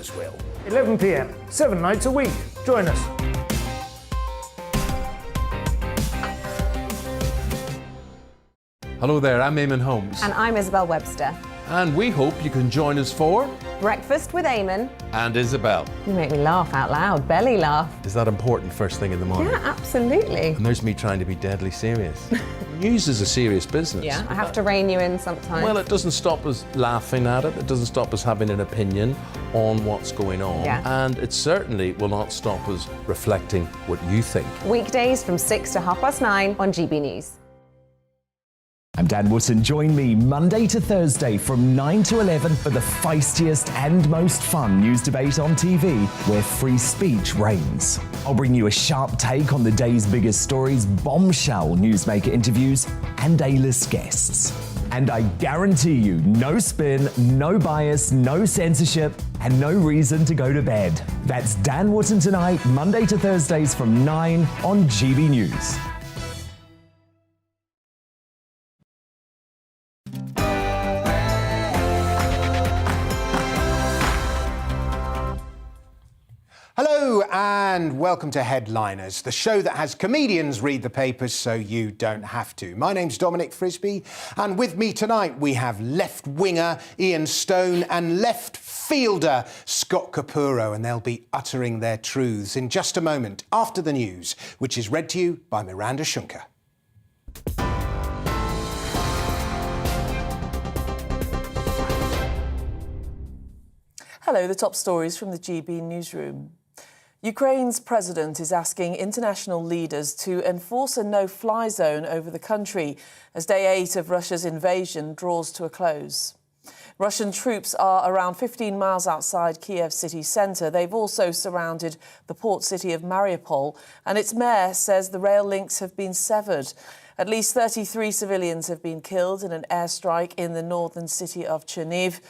others will. 11 p.m, 7 nights a week. Join us. Hello there, I'm Eamon Holmes. And I'm Isabel Webster. And we hope you can join us for Breakfast with Eamon. And Isabel. You make me laugh out loud, belly laugh. Is that important first thing in the morning? Yeah, absolutely. And there's me trying to be deadly serious. News is a serious business. Yeah, I have to rein you in sometimes. Well, it doesn't stop us laughing at it. It doesn't stop us having an opinion on what's going on. Yeah. And it certainly will not stop us reflecting what you think. Weekdays from 6 to 9:30 on GB News. I'm Dan Wootton. Join me Monday to Thursday from 9 to 11 for the feistiest and most fun news debate on TV, where free speech reigns. I'll bring you a sharp take on the day's biggest stories, bombshell newsmaker interviews, and A-list guests. And I guarantee you, no spin, no bias, no censorship, and no reason to go to bed. That's Dan Wootton Tonight, Monday to Thursdays from 9 on GB News. Hello and welcome to Headliners, the show that has comedians read the papers so you don't have to. My name's Dominic Frisby, and with me tonight we have left winger Ian Stone and left fielder Scott Capurro, and they'll be uttering their truths in just a moment after the news, which is read to you by Miranda Shunker. Hello, the top stories from the GB newsroom. Ukraine's president is asking international leaders to enforce a no-fly zone over the country as day 8 of Russia's invasion draws to a close. Russian troops are around 15 miles outside Kiev city centre. They've also surrounded the port city of Mariupol, and its mayor says the rail links have been severed. At least 33 civilians have been killed in an airstrike in the northern city of Cherniv.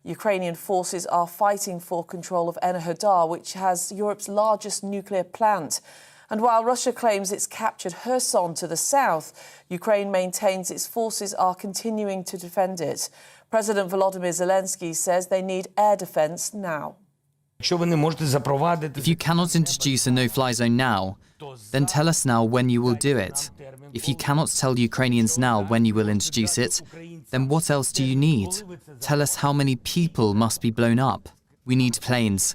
Ukrainian forces are fighting for control of Enerhodar, which has Europe's largest nuclear plant. And while Russia claims it's captured Kherson to the south, Ukraine maintains its forces are continuing to defend it. President Volodymyr Zelensky says they need air defence now. If you cannot introduce a no-fly zone now, then tell us now when you will do it. If you cannot tell Ukrainians now when you will introduce it, then what else do you need? Tell us how many people must be blown up. We need planes.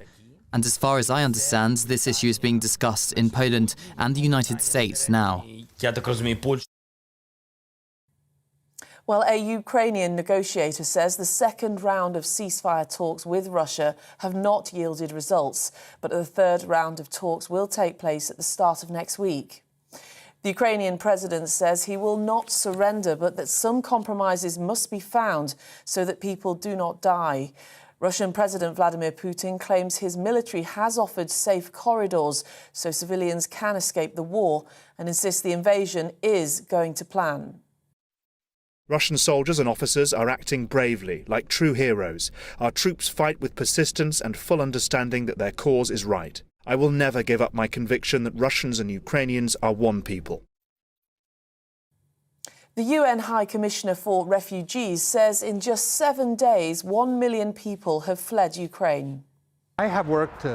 And as far as I understand, this issue is being discussed in Poland and the United States now. Well, a Ukrainian negotiator says the second round of ceasefire talks with Russia have not yielded results, but the third round of talks will take place at the start of next week. The Ukrainian president says he will not surrender, but that some compromises must be found so that people do not die. Russian President Vladimir Putin claims his military has offered safe corridors so civilians can escape the war, and insists the invasion is going to plan. Russian soldiers and officers are acting bravely, like true heroes. Our troops fight with persistence and full understanding that their cause is right. I will never give up my conviction that Russians and Ukrainians are one people. The UN High Commissioner for Refugees says in just 7 days, 1 million people have fled Ukraine. I have worked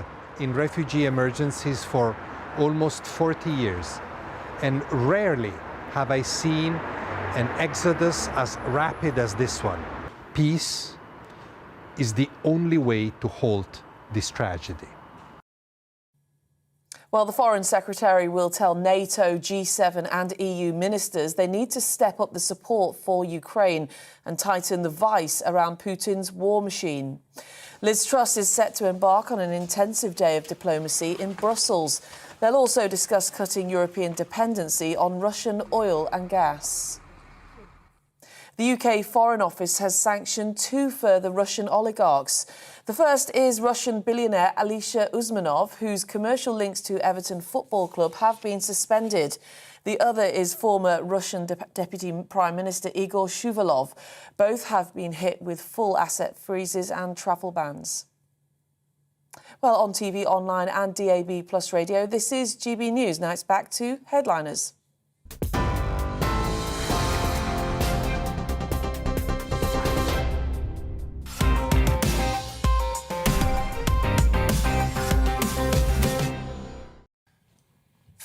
in refugee emergencies for almost 40 years, and rarely have I seen an exodus as rapid as this one. Peace is the only way to halt this tragedy. Well, the Foreign Secretary will tell NATO, G7 and EU ministers they need to step up the support for Ukraine and tighten the vice around Putin's war machine. Liz Truss is set to embark on an intensive day of diplomacy in Brussels. They'll also discuss cutting European dependency on Russian oil and gas. The UK Foreign Office has sanctioned 2 further Russian oligarchs. The first is Russian billionaire Alisher Usmanov, whose commercial links to Everton Football Club have been suspended. The other is former Russian Deputy Prime Minister Igor Shuvalov. Both have been hit with full asset freezes and travel bans. Well, on TV, online and DAB Plus radio, this is GB News. Now it's back to Headliners.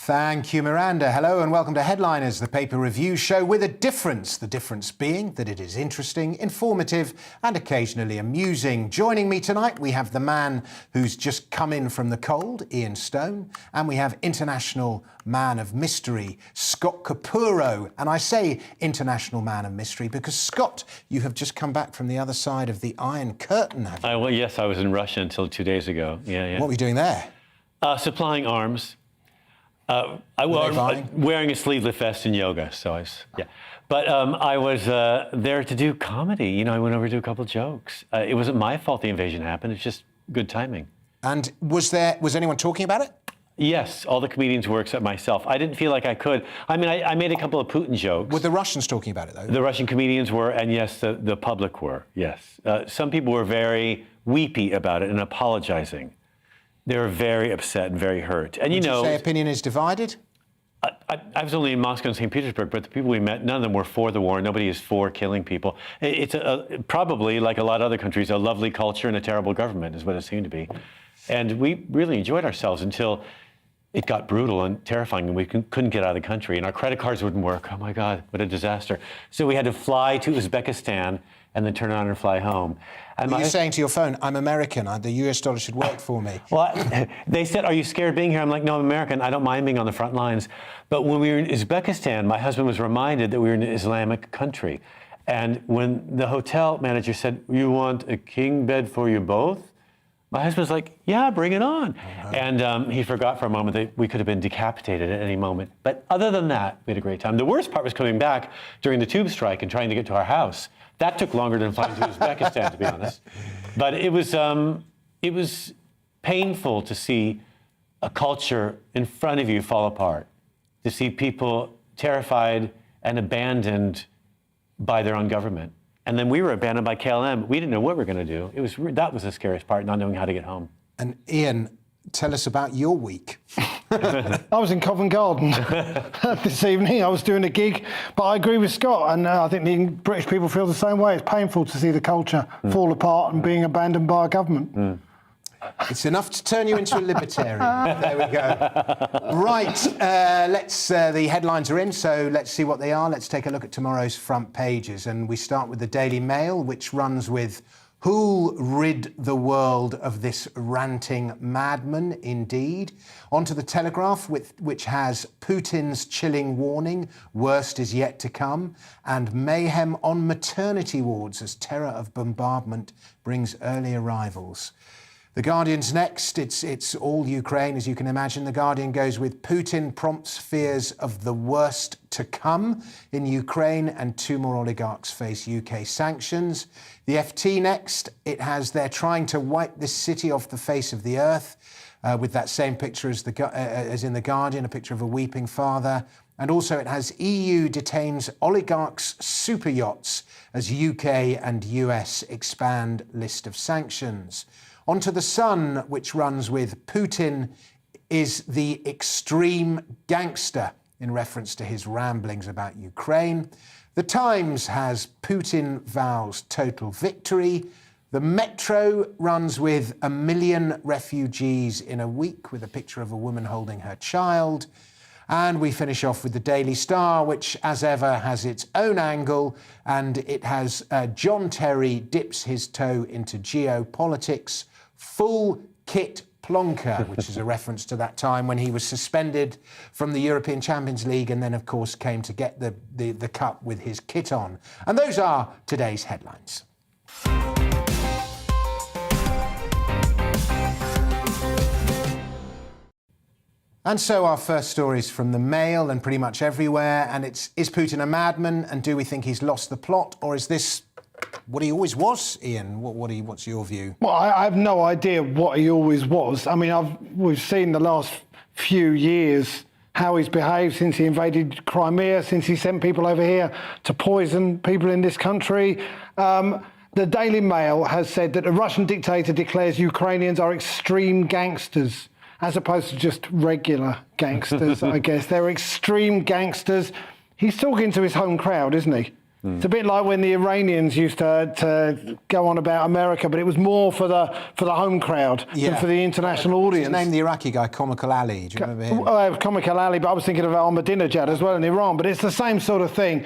Thank you, Miranda. Hello and welcome to Headliners, the paper review show with a difference. The difference being that it is interesting, informative and occasionally amusing. Joining me tonight, we have the man who's just come in from the cold, Ian Stone, and we have international man of mystery, Scott Capurro. And I say international man of mystery because, Scott, you have just come back from the other side of the Iron Curtain, have you? Well, yes, I was in Russia until 2 days ago. Yeah. What were you doing there? Supplying arms. I was wearing a sleeveless vest in yoga, so But I was there to do comedy. You know, I went over to do a couple of jokes. It wasn't my fault the invasion happened. It's just good timing. And was anyone talking about it? Yes, all the comedians were except myself. I didn't feel like I could. I mean, I made a couple of Putin jokes. Were the Russians talking about it, though? The Russian comedians were, and yes, the public were, yes. Some people were very weepy about it and apologizing. They were very upset and very hurt. And Would you say opinion is divided? I was only in Moscow and St. Petersburg, but the people we met, none of them were for the war. Nobody is for killing people. It's probably, like a lot of other countries, a lovely culture and a terrible government is what it seemed to be. And we really enjoyed ourselves until it got brutal and terrifying and we couldn't get out of the country. And our credit cards wouldn't work. Oh, my God, what a disaster. So we had to fly to Uzbekistan and then turn around and fly home. And Were you saying to your phone, I'm American, the US dollar should work for me? Well, they said, are you scared being here? I'm like, no, I'm American. I don't mind being on the front lines. But when we were in Uzbekistan, my husband was reminded that we were in an Islamic country. And when the hotel manager said, you want a king bed for you both? My husband was like, yeah, bring it on. And he forgot for a moment that we could have been decapitated at any moment. But other than that, we had a great time. The worst part was coming back during the tube strike and trying to get to our house. That took longer than flying to Uzbekistan, to be honest. But it was painful to see a culture in front of you fall apart, to see people terrified and abandoned by their own government. And then we were abandoned by KLM. We didn't know what we were going to do. That was the scariest part, not knowing how to get home. And Ian, tell us about your week. I was in Covent Garden this evening. I was doing a gig, but I agree with Scott, and I think the British people feel the same way. It's painful to see the culture fall apart and being abandoned by a government. It's enough to turn you into a libertarian. There we go. Right, the headlines are in, so let's see what they are. Let's take a look at tomorrow's front pages. And we start with the Daily Mail, which runs with, who'll rid the world of this ranting madman, indeed. Onto the Telegraph, which has Putin's chilling warning, worst is yet to come, and mayhem on maternity wards as terror of bombardment brings early arrivals. The Guardian's next, it's all Ukraine, as you can imagine. The Guardian goes with Putin prompts fears of the worst to come in Ukraine and 2 more oligarchs face UK sanctions. The FT next, it has they're trying to wipe this city off the face of the earth with that same picture as in The Guardian, a picture of a weeping father. And also it has EU detains oligarchs' super yachts as UK and US expand list of sanctions. Onto The Sun, which runs with Putin is the extreme gangster, in reference to his ramblings about Ukraine. The Times has Putin vows total victory. The Metro runs with 1 million refugees in a week, with a picture of a woman holding her child. And we finish off with the Daily Star, which, as ever, has its own angle, and it has John Terry dips his toe into geopolitics. Full kit plonker, which is a reference to that time when he was suspended from the European Champions League and then, of course, came to get the cup with his kit on. And those are today's headlines. And so our first story is from the Mail and pretty much everywhere, and it's, is Putin a madman, and do we think he's lost the plot, or is this what he always was, Ian? What's your view? Well, I have no idea what he always was. I mean, we've seen the last few years how he's behaved since he invaded Crimea, since he sent people over here to poison people in this country. The Daily Mail has said that a Russian dictator declares Ukrainians are extreme gangsters, as opposed to just regular gangsters, I guess. They're extreme gangsters. He's talking to his home crowd, isn't he? It's a bit like when the Iranians used to go on about America, but it was more for the home crowd than for the international audience. His name, the Iraqi guy, Comical Ali. Do you remember him? Well, Comical Ali, but I was thinking of Ahmadinejad as well in Iran. But it's the same sort of thing.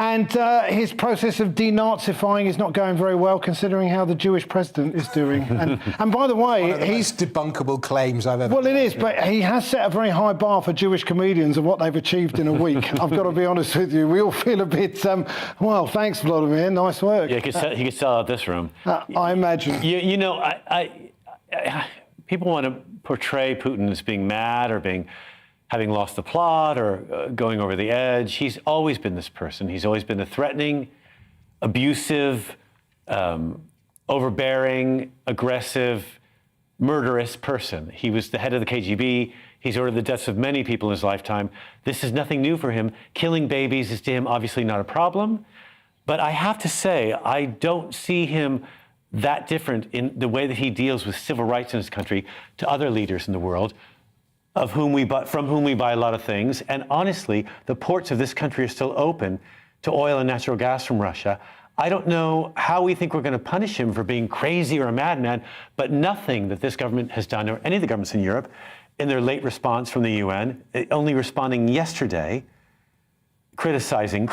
And his process of denazifying is not going very well, considering how the Jewish president is doing. And by the way, one of the most debunkable claims I've ever. Well, it is, but he has set a very high bar for Jewish comedians of what they've achieved in a week. I've got to be honest with you. We all feel a bit. Well, thanks, Vladimir. Nice work. Yeah, he could sell out this room. I imagine. You know, people want to portray Putin as being mad or having lost the plot or going over the edge. He's always been this person. He's always been a threatening, abusive, overbearing, aggressive, murderous person. He was the head of the KGB. He's ordered the deaths of many people in his lifetime. This is nothing new for him. Killing babies is to him obviously not a problem. But I have to say, I don't see him that different in the way that he deals with civil rights in his country to other leaders in the world, from whom we buy a lot of things. And honestly, the ports of this country are still open to oil and natural gas from Russia. I don't know how we think we're going to punish him for being crazy or a madman, but nothing that this government has done, or any of the governments in Europe, in their late response from the UN, only responding yesterday, criticizing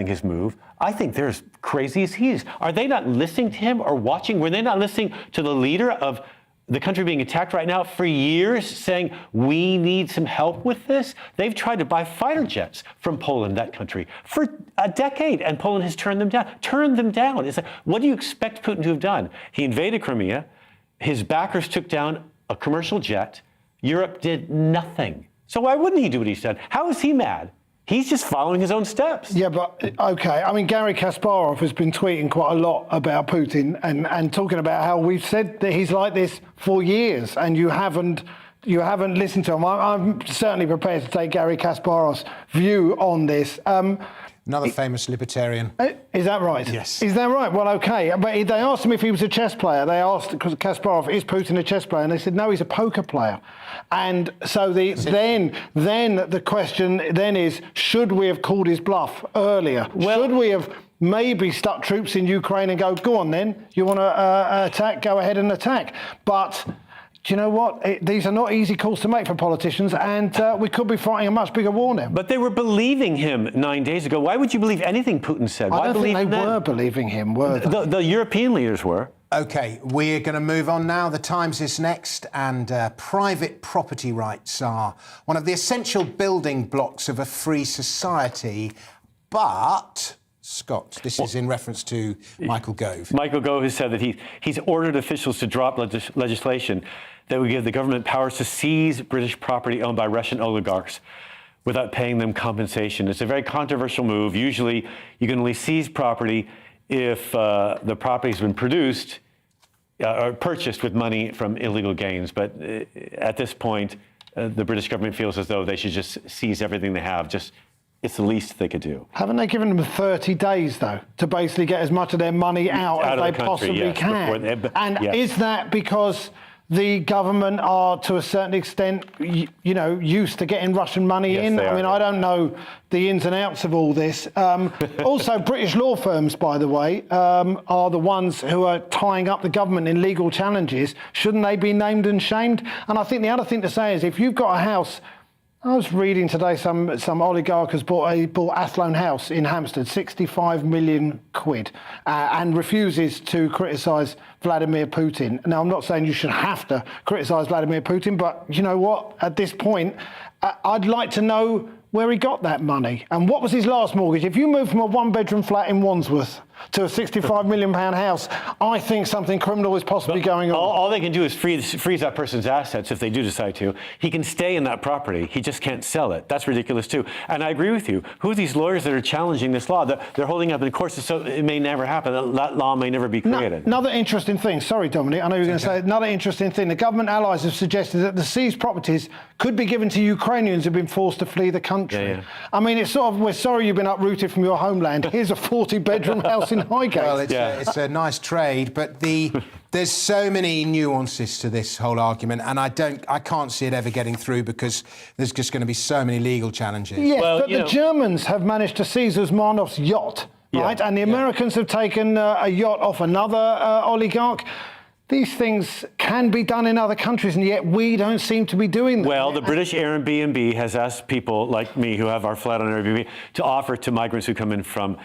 his move. I think they're as crazy as he is. Are they not listening to him or watching? Were they not listening to the leader of the country being attacked right now for years, saying we need some help with this? They've tried to buy fighter jets from Poland, that country, for a decade, and Poland has turned them down. It's like, what do you expect Putin to have done? He invaded Crimea. His backers took down a commercial jet. Europe did nothing. So why wouldn't he do what he said? How is he mad? He's just following his own steps. Yeah, but okay. I mean, Garry Kasparov has been tweeting quite a lot about Putin and talking about how we've said that he's like this for years, and you haven't listened to him. I'm certainly prepared to take Garry Kasparov's view on this. Another famous libertarian. Is that right? Yes. Is that right? Well, okay. But they asked him if he was a chess player. They asked Kasparov, is Putin a chess player? And they said, no, he's a poker player. And so then the question then is, should we have called his bluff earlier? Should we have maybe stuck troops in Ukraine and go on then, you want to attack, go ahead and attack. But do you know what? These are not easy calls to make for politicians, and we could be fighting a much bigger war now. But they were believing him 9 days ago. Why would you believe anything Putin said? I don't think they were believing him, were they? The European leaders were. OK, we're going to move on now. The Times is next, and private property rights are one of the essential building blocks of a free society. But, Scott, this is in reference to Michael Gove. Michael Gove has said that he's ordered officials to drop legislation that would give the government powers to seize British property owned by Russian oligarchs without paying them compensation. It's a very controversial move. Usually, you can only seize property if the property has been produced or purchased with money from illegal gains. But at this point, the British government feels as though they should just seize everything they have. It's the least they could do. Haven't they given them 30 days, though, to basically get as much of their money out as they possibly can? Is that because the government are, to a certain extent, used to getting Russian money in? I mean, I don't know the ins and outs of all this. Also, British law firms, by the way, are the ones who are tying up the government in legal challenges. Shouldn't they be named and shamed? And I think the other thing to say is, if you've got a house... I was reading today some oligarch has bought Athlone House in Hampstead, 65 million quid, and refuses to criticise Vladimir Putin. Now, I'm not saying you should have to criticise Vladimir Putin, but you know what? At this point, I'd like to know where he got that money and what was his last mortgage. If you move from a one-bedroom flat in Wandsworth to a £65 million house, I think something criminal is possibly going on. All they can do is freeze that person's assets if they do decide to. He can stay in that property. He just can't sell it. That's ridiculous, too. And I agree with you. Who are these lawyers that are challenging this law? They're holding up in courts, so it may never happen. That law may never be created. Another interesting thing. Sorry, Dominic. I know you were going to say another interesting thing. The government allies have suggested that the seized properties could be given to Ukrainians who've been forced to flee the country. Yeah. I mean, it's sort of, we're sorry you've been uprooted from your homeland. Here's a 40-bedroom house in Highgate. Well, it's a nice trade, but the There's so many nuances to this whole argument, and I can't see it ever getting through because there's just going to be so many legal challenges. Yes, Well, but the Germans have managed to seize Usmanov's yacht, right? And the Americans have taken a yacht off another oligarch. These things can be done in other countries, and yet we don't seem to be doing them. Well, the British Airbnb has asked people like me who have our flat on Airbnb to offer to migrants who come in from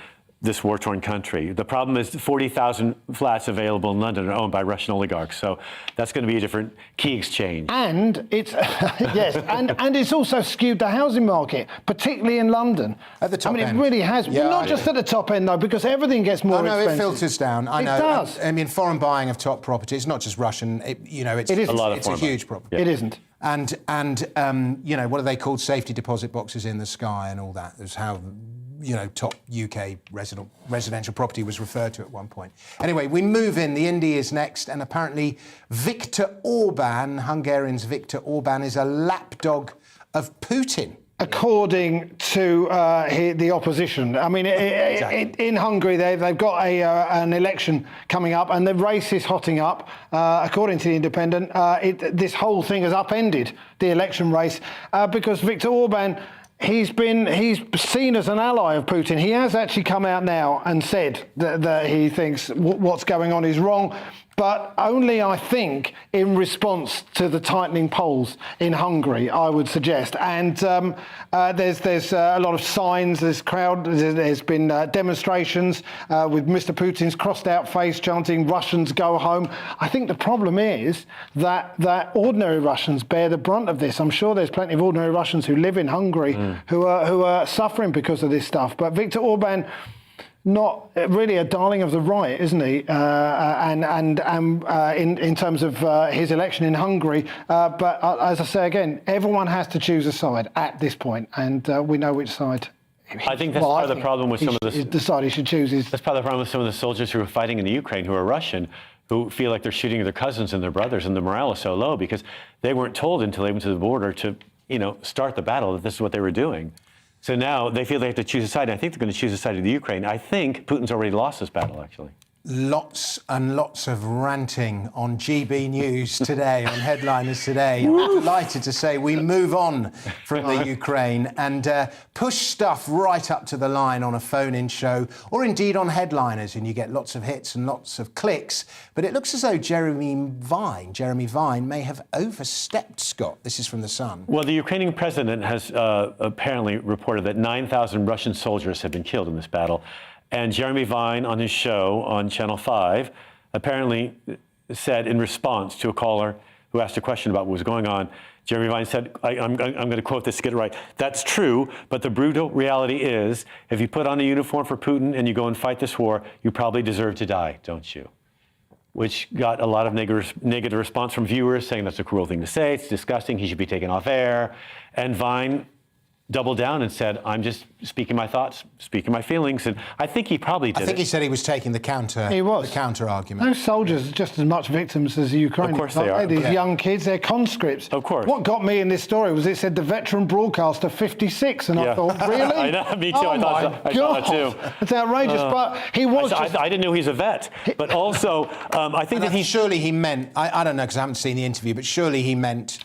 this war-torn country. The problem is 40,000 flats available in London are owned by Russian oligarchs, so that's going to be a different key exchange. And it's yes, and it's also skewed the housing market, particularly in London. At the top end. end. It really has. Yeah, Not just at the top end though, because everything gets more expensive. It filters down. I know. It does. I mean, foreign buying of top property. It's not just Russian. It's a lot of it's a foreign huge buying. problem. Yeah. It isn't. And what are they called? Safety deposit boxes in the sky and all that. That's how top UK residential property was referred to at one point. Anyway, we move in. The Indie is next, and apparently Viktor Orban, Hungarian's Viktor Orban, is a lapdog of Putin. According to the opposition. I mean, in Hungary, they've got an election coming up, and the race is hotting up. According to The Independent, this whole thing has upended the election race because Viktor Orban, he's seen as an ally of Putin. He has actually come out now and said that he thinks what's going on is wrong, but only, I think, in response to the tightening polls in Hungary, I would suggest. And there's a lot of signs, there's been demonstrations with Mr. Putin's crossed-out face chanting, "Russians go home." I think the problem is that ordinary Russians bear the brunt of this. I'm sure there's plenty of ordinary Russians who live in Hungary who are suffering because of this stuff. But Viktor Orban, not really a darling of the right, isn't he? In terms of his election in Hungary. But as I say again, everyone has to choose a side at this point, and we know which side. I think that's part of the problem with some of the side he should choose is. That's part of the problem with some of the soldiers who are fighting in the Ukraine who are Russian, who feel like they're shooting their cousins and their brothers, and the morale is so low because they weren't told until they went to the border to, start the battle that this is what they were doing. So now they feel they have to choose a side. And I think they're going to choose a side of the Ukraine. I think Putin's already lost this battle, actually. Lots and lots of ranting on GB News today, on headliners today. I'm delighted to say we move on from the Ukraine and push stuff right up to the line on a phone-in show or indeed on headliners, and you get lots of hits and lots of clicks. But it looks as though Jeremy Vine may have overstepped, Scott. This is from The Sun. Well, the Ukrainian president has apparently reported that 9,000 Russian soldiers have been killed in this battle. And Jeremy Vine, on his show on Channel 5, apparently said in response to a caller who asked a question about what was going on, Jeremy Vine said, I'm going to quote this to get it right, "That's true, but the brutal reality is, if you put on a uniform for Putin and you go and fight this war, you probably deserve to die, don't you?" Which got a lot of negative response from viewers saying that's a cruel thing to say, it's disgusting, he should be taken off air. And Vine doubled down and said, "I'm just speaking my thoughts, speaking my feelings," and I think he probably did. I think he said he was taking the counter. He was. The counter argument. Those soldiers are just as much victims as the Ukrainians. Of course they are. These young kids, they're conscripts. Of course. What got me in this story was it said the veteran broadcaster 56, and I thought, really? I know, me too. Oh I thought that too. It's outrageous, but he was. I didn't know he's a vet, but also I think that he surely he meant. I don't know because I haven't seen the interview, but surely he meant.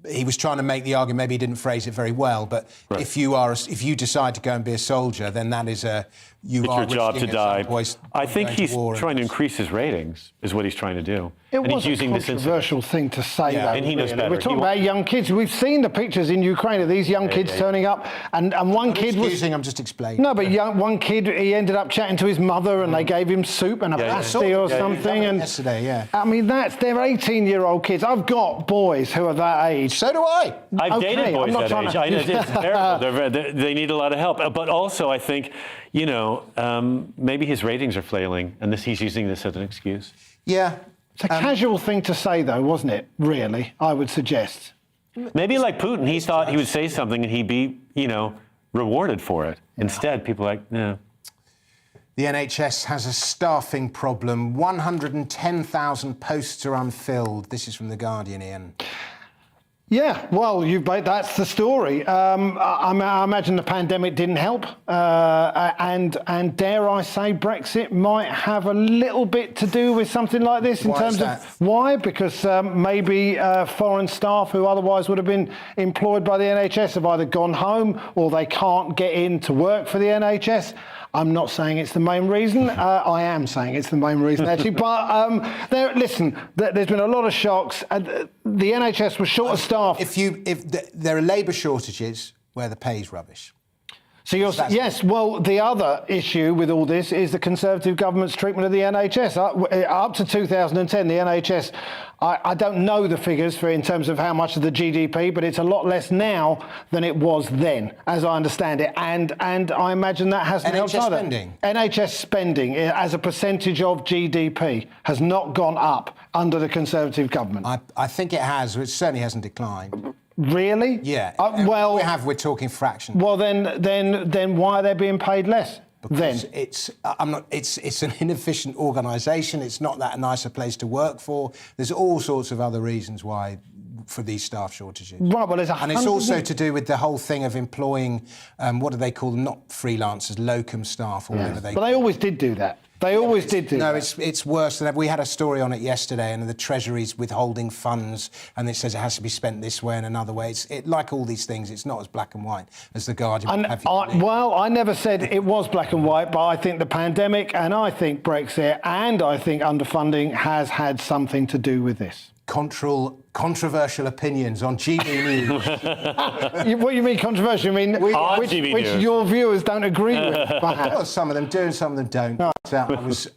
He was trying to make the argument. Maybe he didn't phrase it very well, but right. if you decide to go and be a soldier, then that is it's your job to die. I think he's trying to and increase his ratings, is what he's trying to do. It and was he's using a controversial thing to say, though. And he knows better. We're talking about young kids. We've seen the pictures in Ukraine of these young kids turning up, and one kid was. I'm just explaining. No, but one kid, he ended up chatting to his mother, and they gave him soup and a pasty or something. And yesterday, yeah. I mean, they're 18-year-old kids. I've got boys who are that age. So do I. I've dated boys that age. It's terrible. They need a lot of help. But also, I think, maybe his ratings are flailing, and he's using this as an excuse. Yeah. It's a casual thing to say, though, wasn't it? Really, I would suggest. Maybe like Putin, he thought he would say something and he'd be, rewarded for it. Instead, people are like, no. The NHS has a staffing problem. 110,000 posts are unfilled. This is from The Guardian, Ian. Yeah, well, that's the story. I imagine the pandemic didn't help, and dare I say, Brexit might have a little bit to do with something like this in terms of why? Because maybe foreign staff who otherwise would have been employed by the NHS have either gone home or they can't get in to work for the NHS. I'm not saying it's the main reason. I am saying it's the main reason, actually. But listen, there's been a lot of shocks. The NHS was short of staff. There are labour shortages where the pay's rubbish. So yes, well, the other issue with all this is the Conservative government's treatment of the NHS. Up to 2010, the NHS, I don't know the figures in terms of how much of the GDP, but it's a lot less now than it was then, as I understand it. And I imagine that hasn't helped either. NHS spending as a percentage of GDP has not gone up under the Conservative government. I think it has. It certainly hasn't declined. Really? Yeah. Well, we're talking fractions. Well, then why are they being paid less? Because it's an inefficient organisation. It's not that nice a place to work for. There's all sorts of other reasons why for these staff shortages. Right, well, and it's also to do with the whole thing of employing, what do they call them? Not freelancers, locum staff or whatever they. But they always did do that. They always did do that. No, it's worse than that. We had a story on it yesterday, and the Treasury's withholding funds, and it says it has to be spent this way and another way. Like all these things, it's not as black and white as the Guardian. Well, I never said it was black and white, but I think the pandemic, and I think Brexit, and I think underfunding has had something to do with this. Controversial opinions on GBNews. What do you mean controversial? You mean which your viewers don't agree with, perhaps? Well, some of them do and some of them don't. No.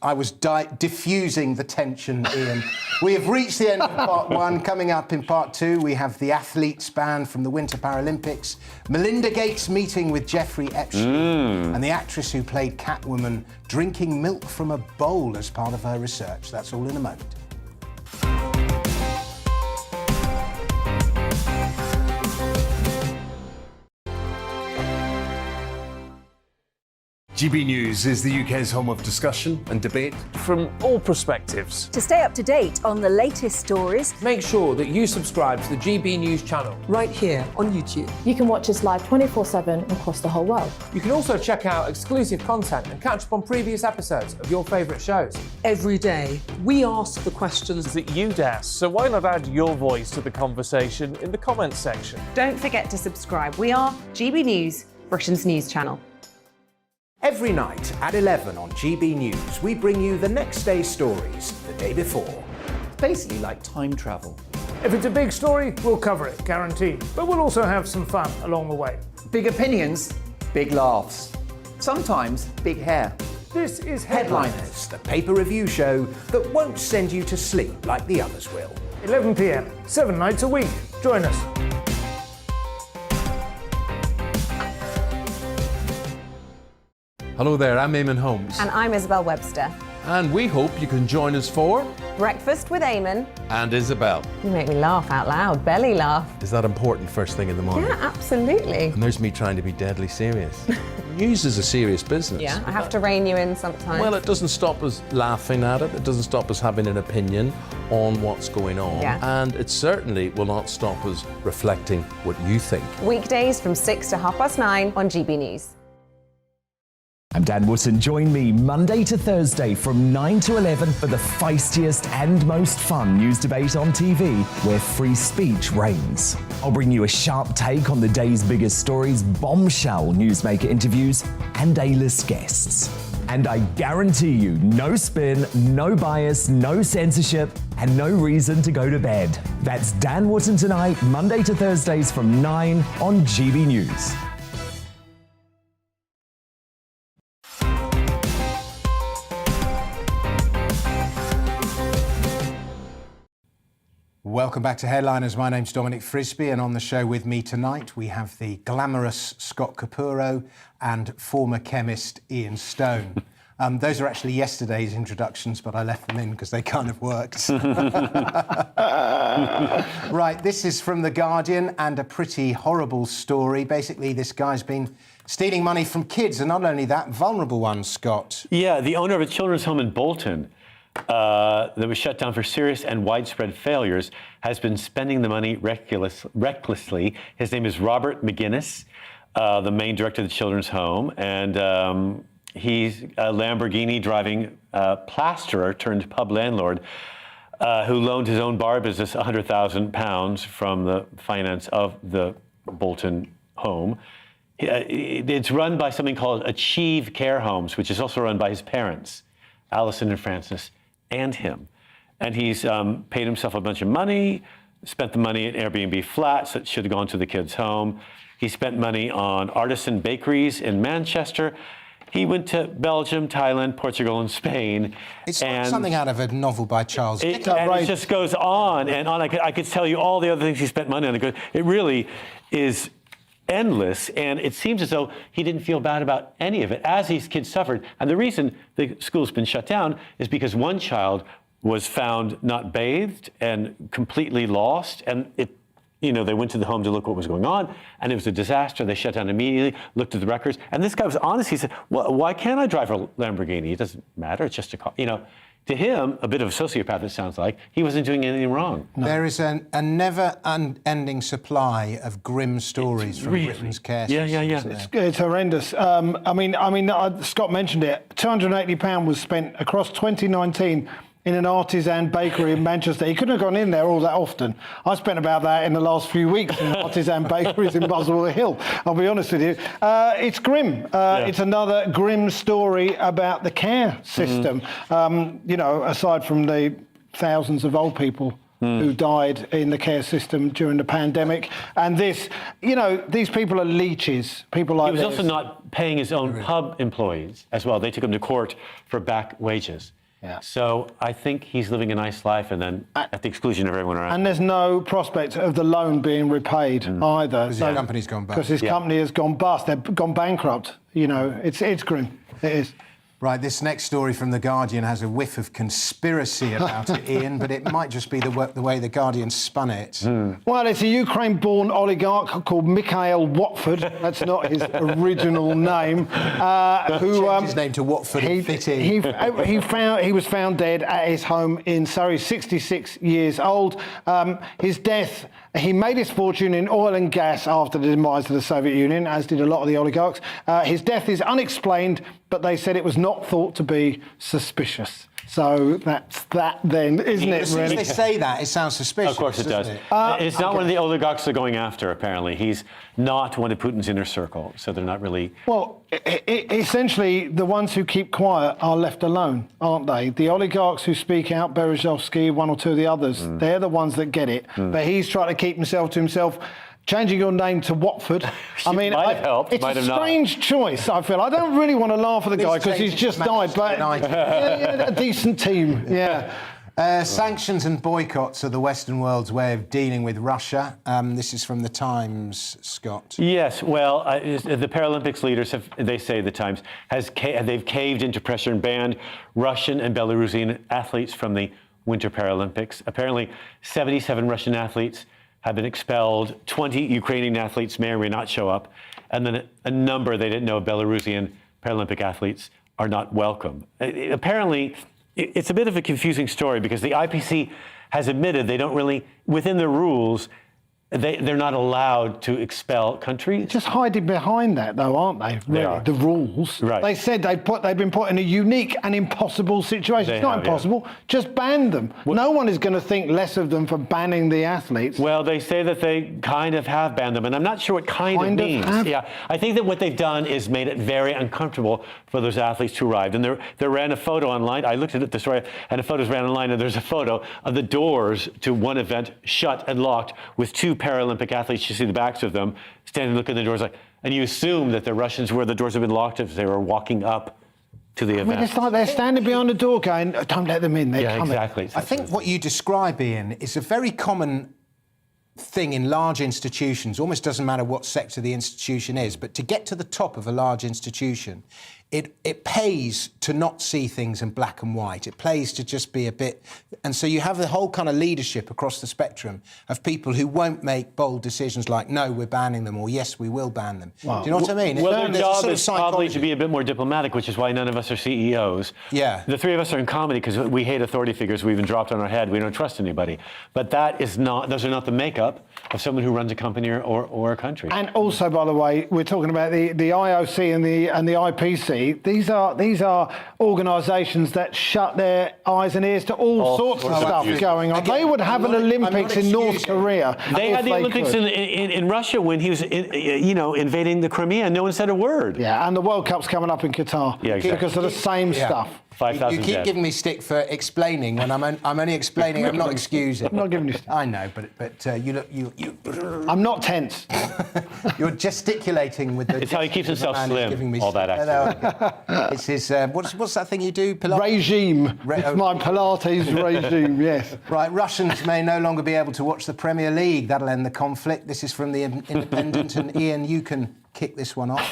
I was diffusing the tension, Ian. We have reached the end of part one. Coming up in part two, we have the athletes banned from the Winter Paralympics, Melinda Gates meeting with Jeffrey Epstein, and the actress who played Catwoman drinking milk from a bowl as part of her research. That's all in a moment. GB News is the UK's home of discussion and debate from all perspectives. To stay up to date on the latest stories, make sure that you subscribe to the GB News channel right here on YouTube. You can watch us live 24/7 across the whole world. You can also check out exclusive content and catch up on previous episodes of your favourite shows. Every day, we ask the questions that you'd ask, so why not add your voice to the conversation in the comments section? Don't forget to subscribe. We are GB News, Britain's news channel. Every night at 11 on GB News, we bring you the next day's stories the day before. Basically like time travel. If it's a big story, we'll cover it, guaranteed. But we'll also have some fun along the way. Big opinions, big laughs. Sometimes big hair. This is Headliners, the paper review show that won't send you to sleep like the others will. 11 p.m, 7 nights a week. Join us. Hello there, I'm Eamon Holmes. And I'm Isabel Webster. And we hope you can join us for Breakfast with Eamon and Isabel. You make me laugh out loud, belly laugh. Is that important first thing in the morning? Yeah, absolutely. And there's me trying to be deadly serious. News is a serious business. Yeah, I have to rein you in sometimes. Well, it doesn't stop us laughing at it. It doesn't stop us having an opinion on what's going on. Yeah. And it certainly will not stop us reflecting what you think. Weekdays from 6 to 9:30 on GB News. I'm Dan Wootton. Join me Monday to Thursday from 9 to 11 for the feistiest and most fun news debate on TV, where free speech reigns. I'll bring you a sharp take on the day's biggest stories, bombshell newsmaker interviews, and A-list guests. And I guarantee you, no spin, no bias, no censorship, and no reason to go to bed. That's Dan Wootton tonight, Monday to Thursdays from 9 on GB News. Welcome back to Headliners. My name's Dominic Frisby, and on the show with me tonight we have the glamorous Scott Capurro and former chemist Ian Stone. Those are actually yesterday's introductions, but I left them in because they kind of worked. Right, this is from The Guardian and a pretty horrible story. Basically, this guy's been stealing money from kids, and not only that, vulnerable ones, Scott. Yeah, the owner of a children's home in Bolton that was shut down for serious and widespread failures has been spending the money recklessly. His name is Robert McGuinness, the main director of the Children's Home, and he's a Lamborghini driving plasterer turned pub landlord who loaned his own bar business £100,000 from the finance of the Bolton home. It's run by something called Achieve Care Homes, which is also run by his parents, Alison and Francis, and him. And he's paid himself a bunch of money, spent the money at Airbnb flats that should have gone to the kids' home. He spent money on artisan bakeries in Manchester. He went to Belgium, Thailand, Portugal, and Spain. It's like something out of a novel by Charles Dickens. It just goes on and on. I could tell you all the other things he spent money on. It really is endless, and it seems as though he didn't feel bad about any of it as these kids suffered. And the reason the school's been shut down is because one child was found not bathed and completely lost, and they went to the home to look what was going on, and it was a disaster. They shut down immediately, looked at the records, and this guy was honest. He said, well, why can't I drive a Lamborghini? It doesn't matter, it's just a car. To him, a bit of a sociopath, it sounds like, he wasn't doing anything wrong. No. There is a never-ending supply of grim stories from Britain's care system. Yeah. It's horrendous. Scott mentioned it. £280 was spent across 2019 in an artisan bakery in Manchester. He couldn't have gone in there all that often. I spent about that in the last few weeks in artisan bakeries in Buzzwell Hill, I'll be honest with you. It's grim. It's another grim story about the care system. Aside from the thousands of old people who died in the care system during the pandemic. And these people are leeches, people like this. He was also not paying his own pub employees as well. They took him to court for back wages. Yeah. So I think he's living a nice life, and then at the exclusion of everyone around. And there's no prospect of the loan being repaid either. Because his company's gone bust. Because his company has gone bust. They've gone bankrupt. It's grim. It is. Right, this next story from The Guardian has a whiff of conspiracy about it, Ian, but it might just be the way The Guardian spun it. Well, it's a Ukraine-born oligarch called Mikhail Watford. That's not his original name. Who changed his name to Watford and fit in. He was found dead at his home in Surrey, 66 years old. His death, he made his fortune in oil and gas after the demise of the Soviet Union, as did a lot of the oligarchs. His death is unexplained, but they said it was not thought to be suspicious. So that's that then, isn't it, As soon as they say that, it sounds suspicious. Of course it does. It's not one of the oligarchs they're going after, apparently. He's not one of Putin's inner circle, so they're not really... Well, essentially, the ones who keep quiet are left alone, aren't they? The oligarchs who speak out, Berezovsky, one or two of the others, they're the ones that get it. But he's trying to keep himself to himself. Changing your name to Watford, might have helped, it's might a have not. strange choice, I feel. I don't really want to laugh at the guy because he's just died, but a decent team, Sanctions and boycotts are the Western world's way of dealing with Russia. This is from The Times, Scott. Yes, well, the Paralympics leaders they say The Times, they've caved into pressure and banned Russian and Belarusian athletes from the Winter Paralympics. Apparently, 77 Russian athletes have been expelled. 20 Ukrainian athletes may or may not show up. And then a number they didn't know of Belarusian Paralympic athletes are not welcome. Apparently, it's a bit of a confusing story because the IPC has admitted they don't really, within their rules, they're not allowed to expel countries. Just hiding behind that, though, aren't they? Really? They are. The rules. Right. They said they've been put in a unique and impossible situation. It's not impossible. Just ban them. No one is going to think less of them for banning the athletes. Well, they say that they kind of have banned them, and I'm not sure what kind of means. Yeah, I think that what they've done is made it very uncomfortable for those athletes who arrived. And there ran a photo online. I looked at the story, and the photos ran online, and there's a photo of the doors to one event shut and locked with two Paralympic athletes. You see the backs of them standing looking at the doors, and you assume that the Russians where the doors have been locked if they were walking up to the event. It's like they're standing behind the door going, don't let them in, they're coming. Exactly. I think what you describe, Ian, is a very common thing in large institutions. Almost doesn't matter what sector the institution is, but to get to the top of a large institution it pays to not see things in black and white. It pays to just be a bit... And so you have the whole kind of leadership across the spectrum of people who won't make bold decisions like, no, we're banning them, or yes, we will ban them. Wow. Do you know what I mean? Well, their job is probably to be a bit more diplomatic, which is why none of us are CEOs. Yeah. The three of us are in comedy because we hate authority figures. We even dropped on our head. We don't trust anybody. But that is not, those are not the makeup of someone who runs a company or a country. And also, by the way, we're talking about the IOC and the IPC. These are organisations that shut their eyes and ears to all sorts of stuff going on. Again, they would have an Olympics in North Korea. They had the Olympics in Russia when he was, invading the Crimea, and no one said a word. Yeah, and the World Cup's coming up in Qatar. Yeah, exactly. Because of the same stuff. 5,000 You keep giving me stick for explaining when I'm only explaining. I'm not excusing. I'm not giving you stick. I know, but you look you. I'm not tense. You're gesticulating with the. It's how he keeps himself slim. All that activity. It's his. What's that thing you do? Pilates? Regime. It's my Pilates regime. Yes. Right. Russians may no longer be able to watch the Premier League. That'll end the conflict. This is from the Independent, and Ian, you can kick this one off.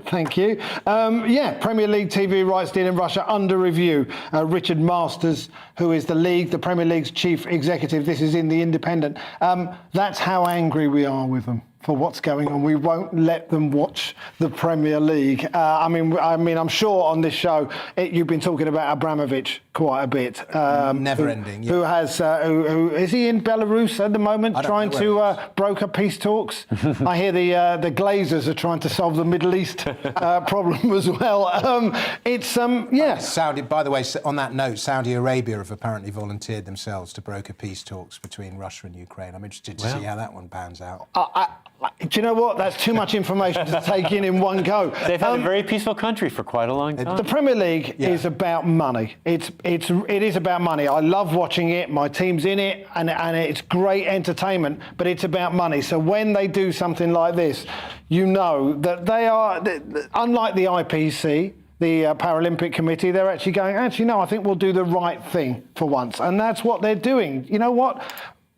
Thank you. Premier League TV rights deal in Russia under review. Richard Masters, who is the Premier League's chief executive, this is in the Independent. That's how angry we are with them for what's going on. We won't let them watch the Premier League. I mean, I'm sure on this show you've been talking about Abramovich quite a bit. Never ending. Yeah. Who is he in Belarus at the moment, trying to broker peace talks? I hear the Glazers are trying to solve the Middle East problem as well. Saudi. By the way, on that note, Saudi Arabia have apparently volunteered themselves to broker peace talks between Russia and Ukraine. I'm interested to see how that one pans out. Do you know what? That's too much information to take in one go. They've had a very peaceful country for quite a long time. The Premier League is about money. It is about money. I love watching it. My team's in it, and it's great entertainment. But it's about money. So when they do something like this, you know that they are, unlike the IPC, the Paralympic Committee, they're actually going, no, I think we'll do the right thing for once. And that's what they're doing. You know what?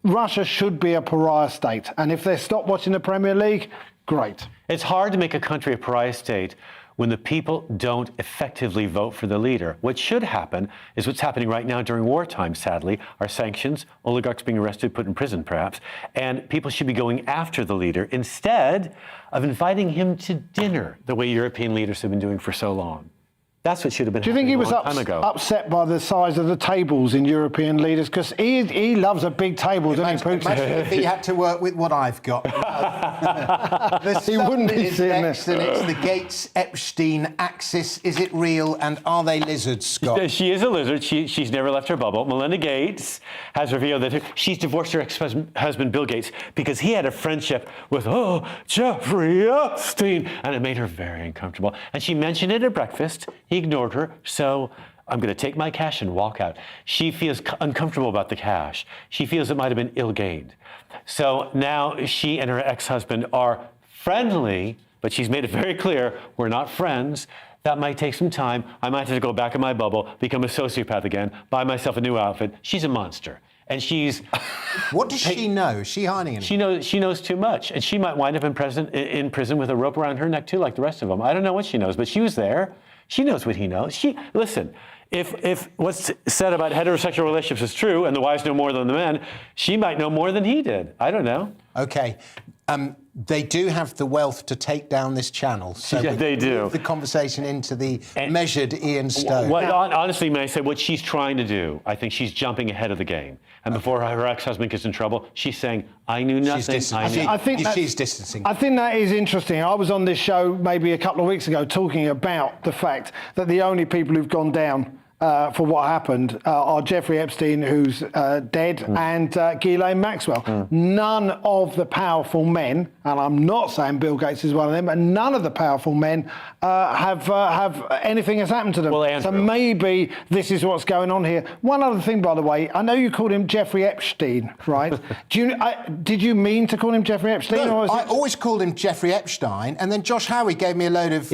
Russia should be a pariah state. And if they stop watching the Premier League, great. It's hard to make a country a pariah state when the people don't effectively vote for the leader. What should happen is what's happening right now during wartime, sadly, are sanctions, oligarchs being arrested, put in prison perhaps, and people should be going after the leader instead of inviting him to dinner the way European leaders have been doing for so long. That's what should have been happening a long time ago. Do you think he was upset by the size of the tables in European leaders? Because he loves a big table, doesn't he, Putin? Imagine if he had to work with what I've got. He wouldn't be sitting next, and it's the Gates-Epstein axis. Is it real, and are they lizards, Scott? She is a lizard. She's never left her bubble. Melinda Gates has revealed that she's divorced her ex-husband, Bill Gates, because he had a friendship with, Jeffrey Epstein, and it made her very uncomfortable. And she mentioned it at breakfast. He ignored her, so I'm going to take my cash and walk out. She feels uncomfortable about the cash. She feels it might have been ill-gained. So now she and her ex-husband are friendly, but she's made it very clear, we're not friends. That might take some time. I might have to go back in my bubble, become a sociopath again, buy myself a new outfit. She's a monster. And she's... What does she know? Is she hiding anything? She knows too much. And she might wind up in prison with a rope around her neck, too, like the rest of them. I don't know what she knows, but she was there. She knows what he knows. Listen, if what's said about heterosexual relationships is true, and the wives know more than the men, she might know more than he did. I don't know. Okay. They do have the wealth to take down this channel. So yeah, they do. Move the conversation into the measured Ian Stone. Honestly, may I say, what she's trying to do, I think she's jumping ahead of the game. And before her ex-husband gets in trouble, she's saying, I knew nothing. She's distancing. I think that is interesting. I was on this show maybe a couple of weeks ago talking about the fact that the only people who've gone down for what happened are Jeffrey Epstein, who's dead, and Ghislaine Maxwell. None of the powerful men, and I'm not saying Bill Gates is one of them, but none of the powerful men have anything has happened to them. Well, so maybe this is what's going on here. One other thing, by the way, I know you called him Jeffrey Epstein, right? Did you mean to call him Jeffrey Epstein? No, I always called him Jeffrey Epstein, and then Josh Howie gave me a load of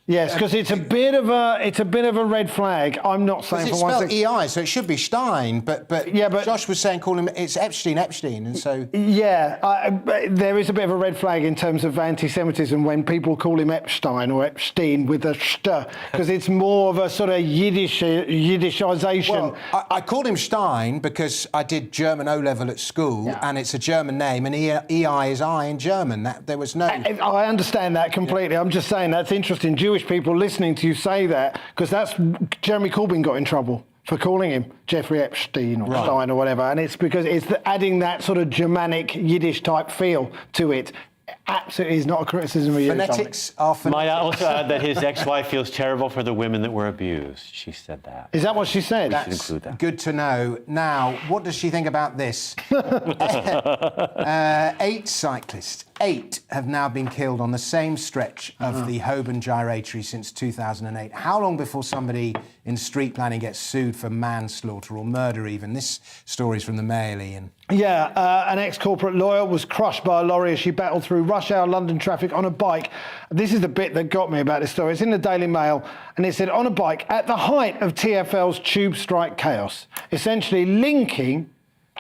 Yes, because it's a bit of a red flag. I'm not saying it's for one spelled thing. EI, so it should be Stein. But Josh was saying call him it's Epstein, and so there is a bit of a red flag in terms of anti-Semitism when people call him Epstein or Epstein with a st, because it's more of a sort of Yiddishization. Well, I called him Stein because I did German O-level at school, and it's a German name, and EI is I in German. There was no. I understand that completely. I'm just saying that's interesting. Jewish people listening to you say that, because that's Jeremy Corbyn got in trouble for calling him Jeffrey Epstein or Stein or whatever, and it's because it's adding that sort of Germanic Yiddish type feel to it. Absolutely is not a criticism of you. Phonetics are phonetics. Might I also add that his ex-wife feels terrible for the women that were abused. She said that. Is that what she said? We should include that. Good to know. Now, what does she think about this? 8 cyclists, 8 have now been killed on the same stretch of the Holborn Gyratory since 2008. How long before somebody in street planning gets sued for manslaughter or murder even? This story's from the Mail, Ian. Yeah, an ex-corporate lawyer was crushed by a lorry as she battled through rush hour London traffic on a bike. This is the bit that got me about this story. It's in the Daily Mail, and it said, on a bike at the height of TfL's tube strike chaos, essentially linking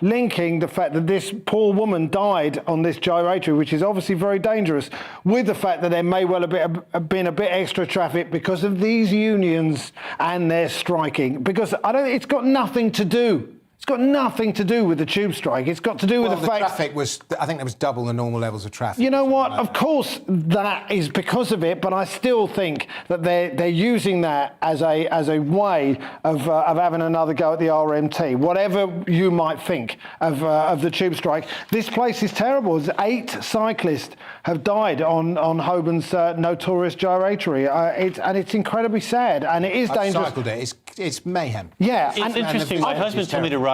the fact that this poor woman died on this gyratory, which is obviously very dangerous, with the fact that there may well have been a bit extra traffic because of these unions and their striking. Because it's got nothing to do. It's got nothing to do with the tube strike. It's got to do with the fact... traffic was... I think there was double the normal levels of traffic. You know what? Of course that is because of it, but I still think that they're using that as a way of having another go at the RMT. Whatever you might think of the tube strike, this place is terrible. 8 cyclists have died on Holborn's notorious gyratory. It's incredibly sad, and it is dangerous. I've cycled it. It's mayhem. Yeah. It's interesting. My husband told me to ride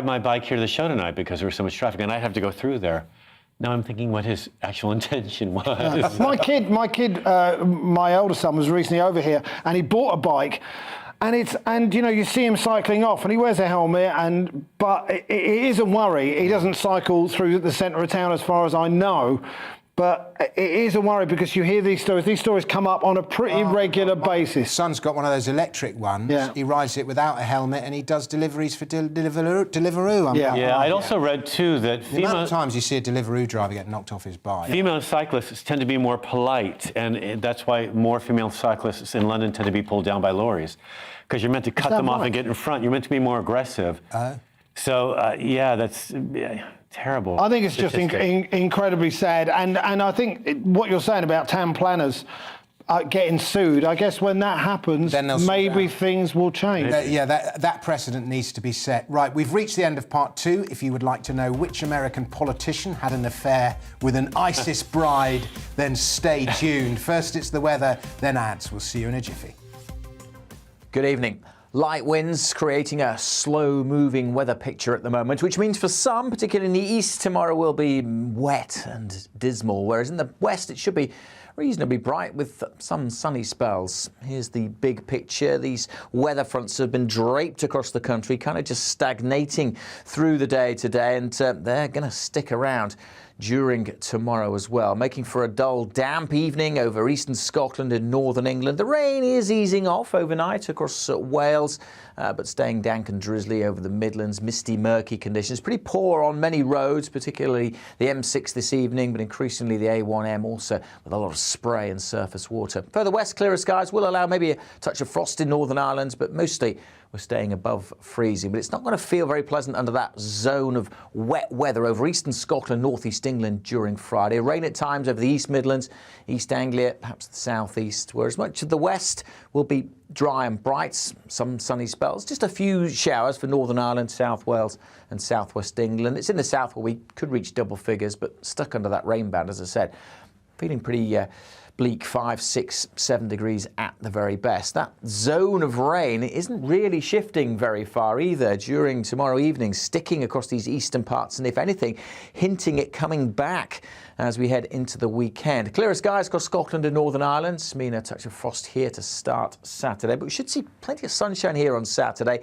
my bike here to the show tonight because there was so much traffic, and I'd have to go through there. Now I'm thinking what his actual intention was. My older son was recently over here, and he bought a bike. And you see him cycling off, and he wears a helmet, but it is a worry. He doesn't cycle through the centre of town, as far as I know. But it is a worry because you hear these stories. These stories come up on a pretty regular basis. My son's got one of those electric ones. Yeah. He rides it without a helmet, and he does deliveries for Deliveroo. I'd also read, too, that the amount of times you see a Deliveroo driver get knocked off his bike. Female cyclists tend to be more polite, and that's why more female cyclists in London tend to be pulled down by lorries, because you're meant to cut them off and get in front. You're meant to be more aggressive. So, that's... terrible. I think it's just incredibly sad, and I think what you're saying about town planners getting sued, I guess when that happens, then maybe things will change. That precedent needs to be set. Right, we've reached the end of part 2. If you would like to know which American politician had an affair with an ISIS bride, then stay tuned. First it's the weather, then ads. We'll see you in a jiffy. Good evening. Light winds creating a slow-moving weather picture at the moment, which means for some, particularly in the east, tomorrow will be wet and dismal, whereas in the west it should be reasonably bright with some sunny spells. Here's the big picture. These weather fronts have been draped across the country, kind of just stagnating through the day today, and they're going to stick around during tomorrow as well, making for a dull, damp evening over eastern Scotland and northern England. The rain is easing off overnight across Wales, but staying dank and drizzly over the Midlands. Misty, murky conditions. Pretty poor on many roads, particularly the M6 this evening, but increasingly the A1M also with a lot of spray and surface water. Further west, clearer skies will allow maybe a touch of frost in Northern Ireland, but mostly we're staying above freezing. But it's not going to feel very pleasant under that zone of wet weather over eastern Scotland, northeast England during Friday. Rain at times over the East Midlands, East Anglia, perhaps the southeast, whereas much of the west will be dry and bright, some sunny spells. Just a few showers for Northern Ireland, South Wales and southwest England. It's in the south where we could reach double figures, but stuck under that rain band, as I said. Feeling pretty bleak, 5, 6, 7 degrees at the very best. That zone of rain isn't really shifting very far either during tomorrow evening, sticking across these eastern parts, and if anything, hinting at coming back as we head into the weekend. Clearer skies across Scotland and Northern Ireland mean a touch of frost here to start Saturday, but we should see plenty of sunshine here on Saturday.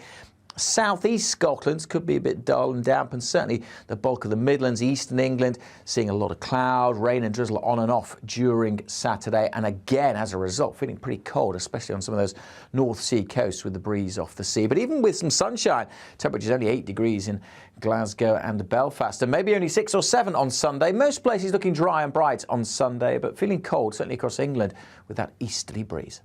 Southeast Scotland could be a bit dull and damp, and certainly the bulk of the Midlands, eastern England, seeing a lot of cloud, rain and drizzle on and off during Saturday. And again, as a result, feeling pretty cold, especially on some of those North Sea coasts with the breeze off the sea. But even with some sunshine, temperatures only 8 degrees in Glasgow and Belfast, and maybe only 6 or 7 on Sunday. Most places looking dry and bright on Sunday, but feeling cold, certainly across England, with that easterly breeze.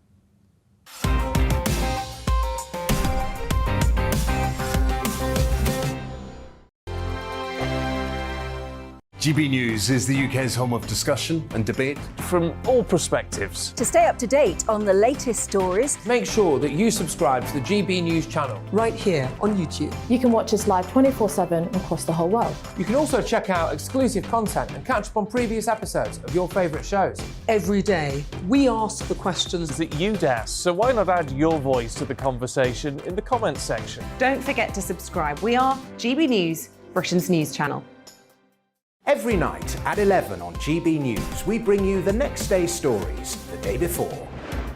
GB News is the UK's home of discussion and debate. From all perspectives. To stay up to date on the latest stories, Make sure that you subscribe to the GB News channel. right here on YouTube. You can watch us live 24/7 across the whole world. You can also check out exclusive content and catch up on previous episodes of your favourite shows. Every day, we ask the questions that you'd ask, so why not add your voice to the conversation in the comments section? Don't forget to subscribe. We are GB News, Britain's news channel. Every night at 11 on GB News, we bring you the next day's stories the day before.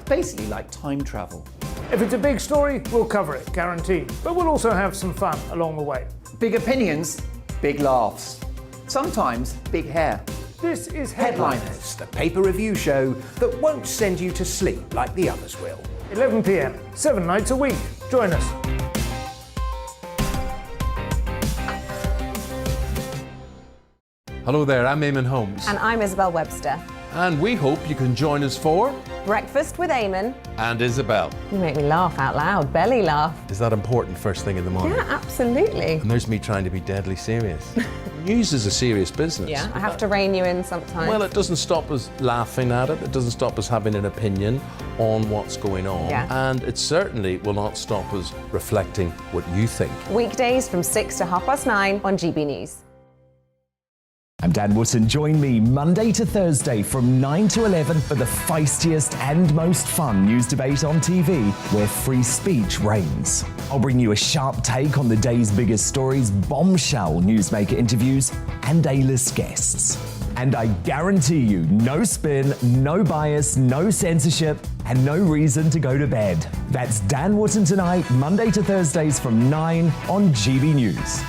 Basically like time travel. If it's a big story, we'll cover it, guaranteed. But we'll also have some fun along the way. Big opinions, big laughs. Sometimes big hair. This is Headliners, the paper review show that won't send you to sleep like the others will. 11 p.m, 7 nights a week. Join us. Hello there, I'm Eamon Holmes. And I'm Isabel Webster. And we hope you can join us for Breakfast with Eamon. And Isabel. You make me laugh out loud, belly laugh. Is that important first thing in the morning? Yeah, absolutely. And there's me trying to be deadly serious. News is a serious business. Yeah, I have to rein you in sometimes. Well, it doesn't stop us laughing at it. It doesn't stop us having an opinion on what's going on. Yeah. And it certainly will not stop us reflecting what you think. Weekdays from 6 to 9:30 on GB News. I'm Dan Wootton. Join me Monday to Thursday from 9 to 11 for the feistiest and most fun news debate on TV, where free speech reigns. I'll bring you a sharp take on the day's biggest stories, bombshell newsmaker interviews, and A-list guests. And I guarantee you, no spin, no bias, no censorship, and no reason to go to bed. That's Dan Wootton tonight, Monday to Thursdays from 9 on GB News.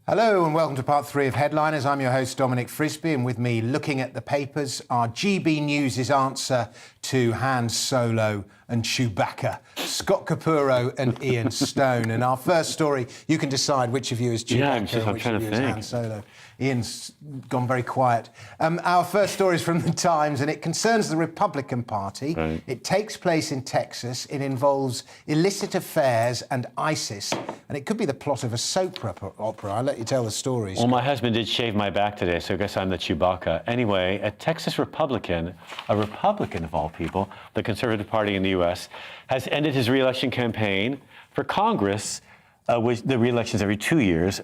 Hello and welcome to part 3 of Headliners. I'm your host Dominic Frisby, and with me looking at the papers are GB News' answer to Han Solo and Chewbacca, Scott Capurro and Ian Stone. And our first story, you can decide which of you is Chewbacca and which of you is Han Solo. Ian's gone very quiet. Our first story is from The Times, and it concerns the Republican Party. Right. It takes place in Texas. It involves illicit affairs and ISIS, and it could be the plot of a soap opera. I'll let you tell the stories. Well, my husband did shave my back today, so I guess I'm the Chewbacca. Anyway, a Texas Republican, a Republican of all people, the Conservative Party in the U.S., has ended his re-election campaign for Congress, which the re-elections every 2 years,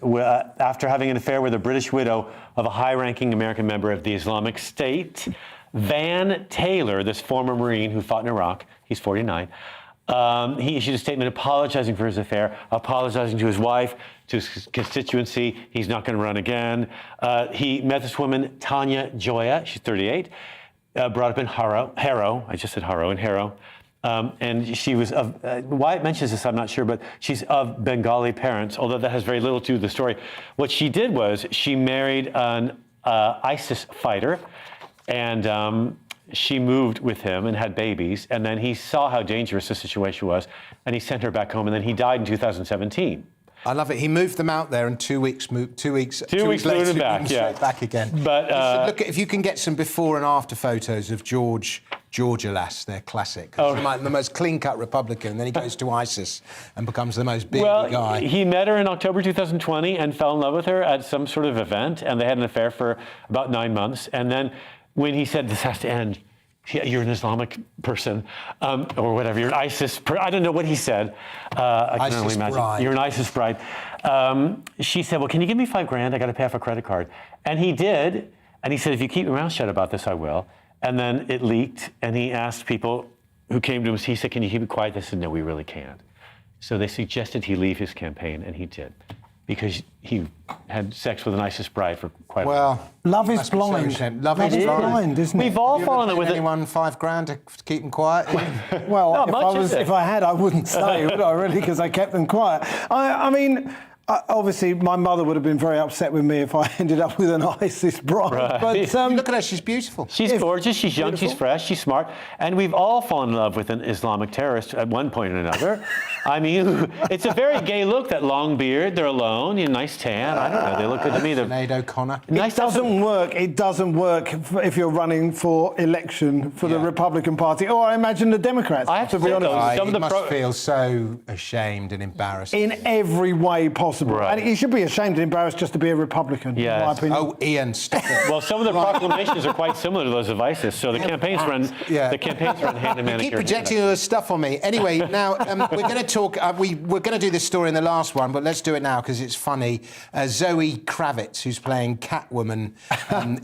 after having an affair with a British widow of a high-ranking American member of the Islamic State. Van Taylor, this former Marine who fought in Iraq, he's 49, he issued a statement apologizing for his affair, apologizing to his wife, to his constituency. He's not going to run again. He met this woman, Tanya Joya, she's 38, brought up in Harrow, I just said Harrow, in Harrow. And she was of, why it mentions this, I'm not sure, but she's of Bengali parents, although that has very little to do with the story. What she did was she married an ISIS fighter, and she moved with him and had babies, and then he saw how dangerous the situation was, and he sent her back home, and then he died in 2017. I love it. He moved them out there, and 2 weeks later, moved him back, straight back again. But look at, if you can get some before and after photos of Georgia Lass, they're classic. The most clean-cut Republican, and then he goes to ISIS and becomes the most big guy. He met her in October 2020 and fell in love with her at some sort of event, and they had an affair for about 9 months. And then when he said, this has to end, you're an Islamic person, or whatever, you're an ISIS, I don't know what he said. I can only imagine. Bride. You're an ISIS bride. She said, well, can you give me $5,000? I got to pay off a credit card. And he did, and he said, if you keep your mouth shut about this, I will. And then it leaked, and he asked people who came to him, he said, can you keep it quiet? They said, no, we really can't. So they suggested he leave his campaign, and he did. because he had sex with an ISIS bride for quite a while. Well, love is blind. Love is blind, isn't it? We've all You fallen ever with paid it. anyone $5,000 to keep them quiet? Well, Not much, is it? if I had, I wouldn't say, would I, really, because I kept them quiet. I mean, obviously, my mother would have been very upset with me if I ended up with an ISIS bride. Right. But look at her, she's beautiful. She's gorgeous, she's young, she's fresh, she's smart, and we've all fallen in love with an Islamic terrorist at one point or another. I mean, it's a very gay look, that long beard, they're alone, nice tan, I don't know, they look good to me. Sinead O'Connor. It doesn't work. It doesn't work if you're running for election for the Republican Party, or I imagine the Democrats, I have to be honest. He must feel so ashamed and embarrassed. In every way possible. Right. And he should be ashamed and embarrassed just to be a Republican, in my opinion. Oh, Ian, stop it. Well, some of the proclamations are quite similar to those of ISIS, so the campaigns run hand in hand. You keep projecting all this stuff on me. Anyway, now we're going to talk. We're going to do this story in the last one, but let's do it now because it's funny. Zoe Kravitz, who's playing Catwoman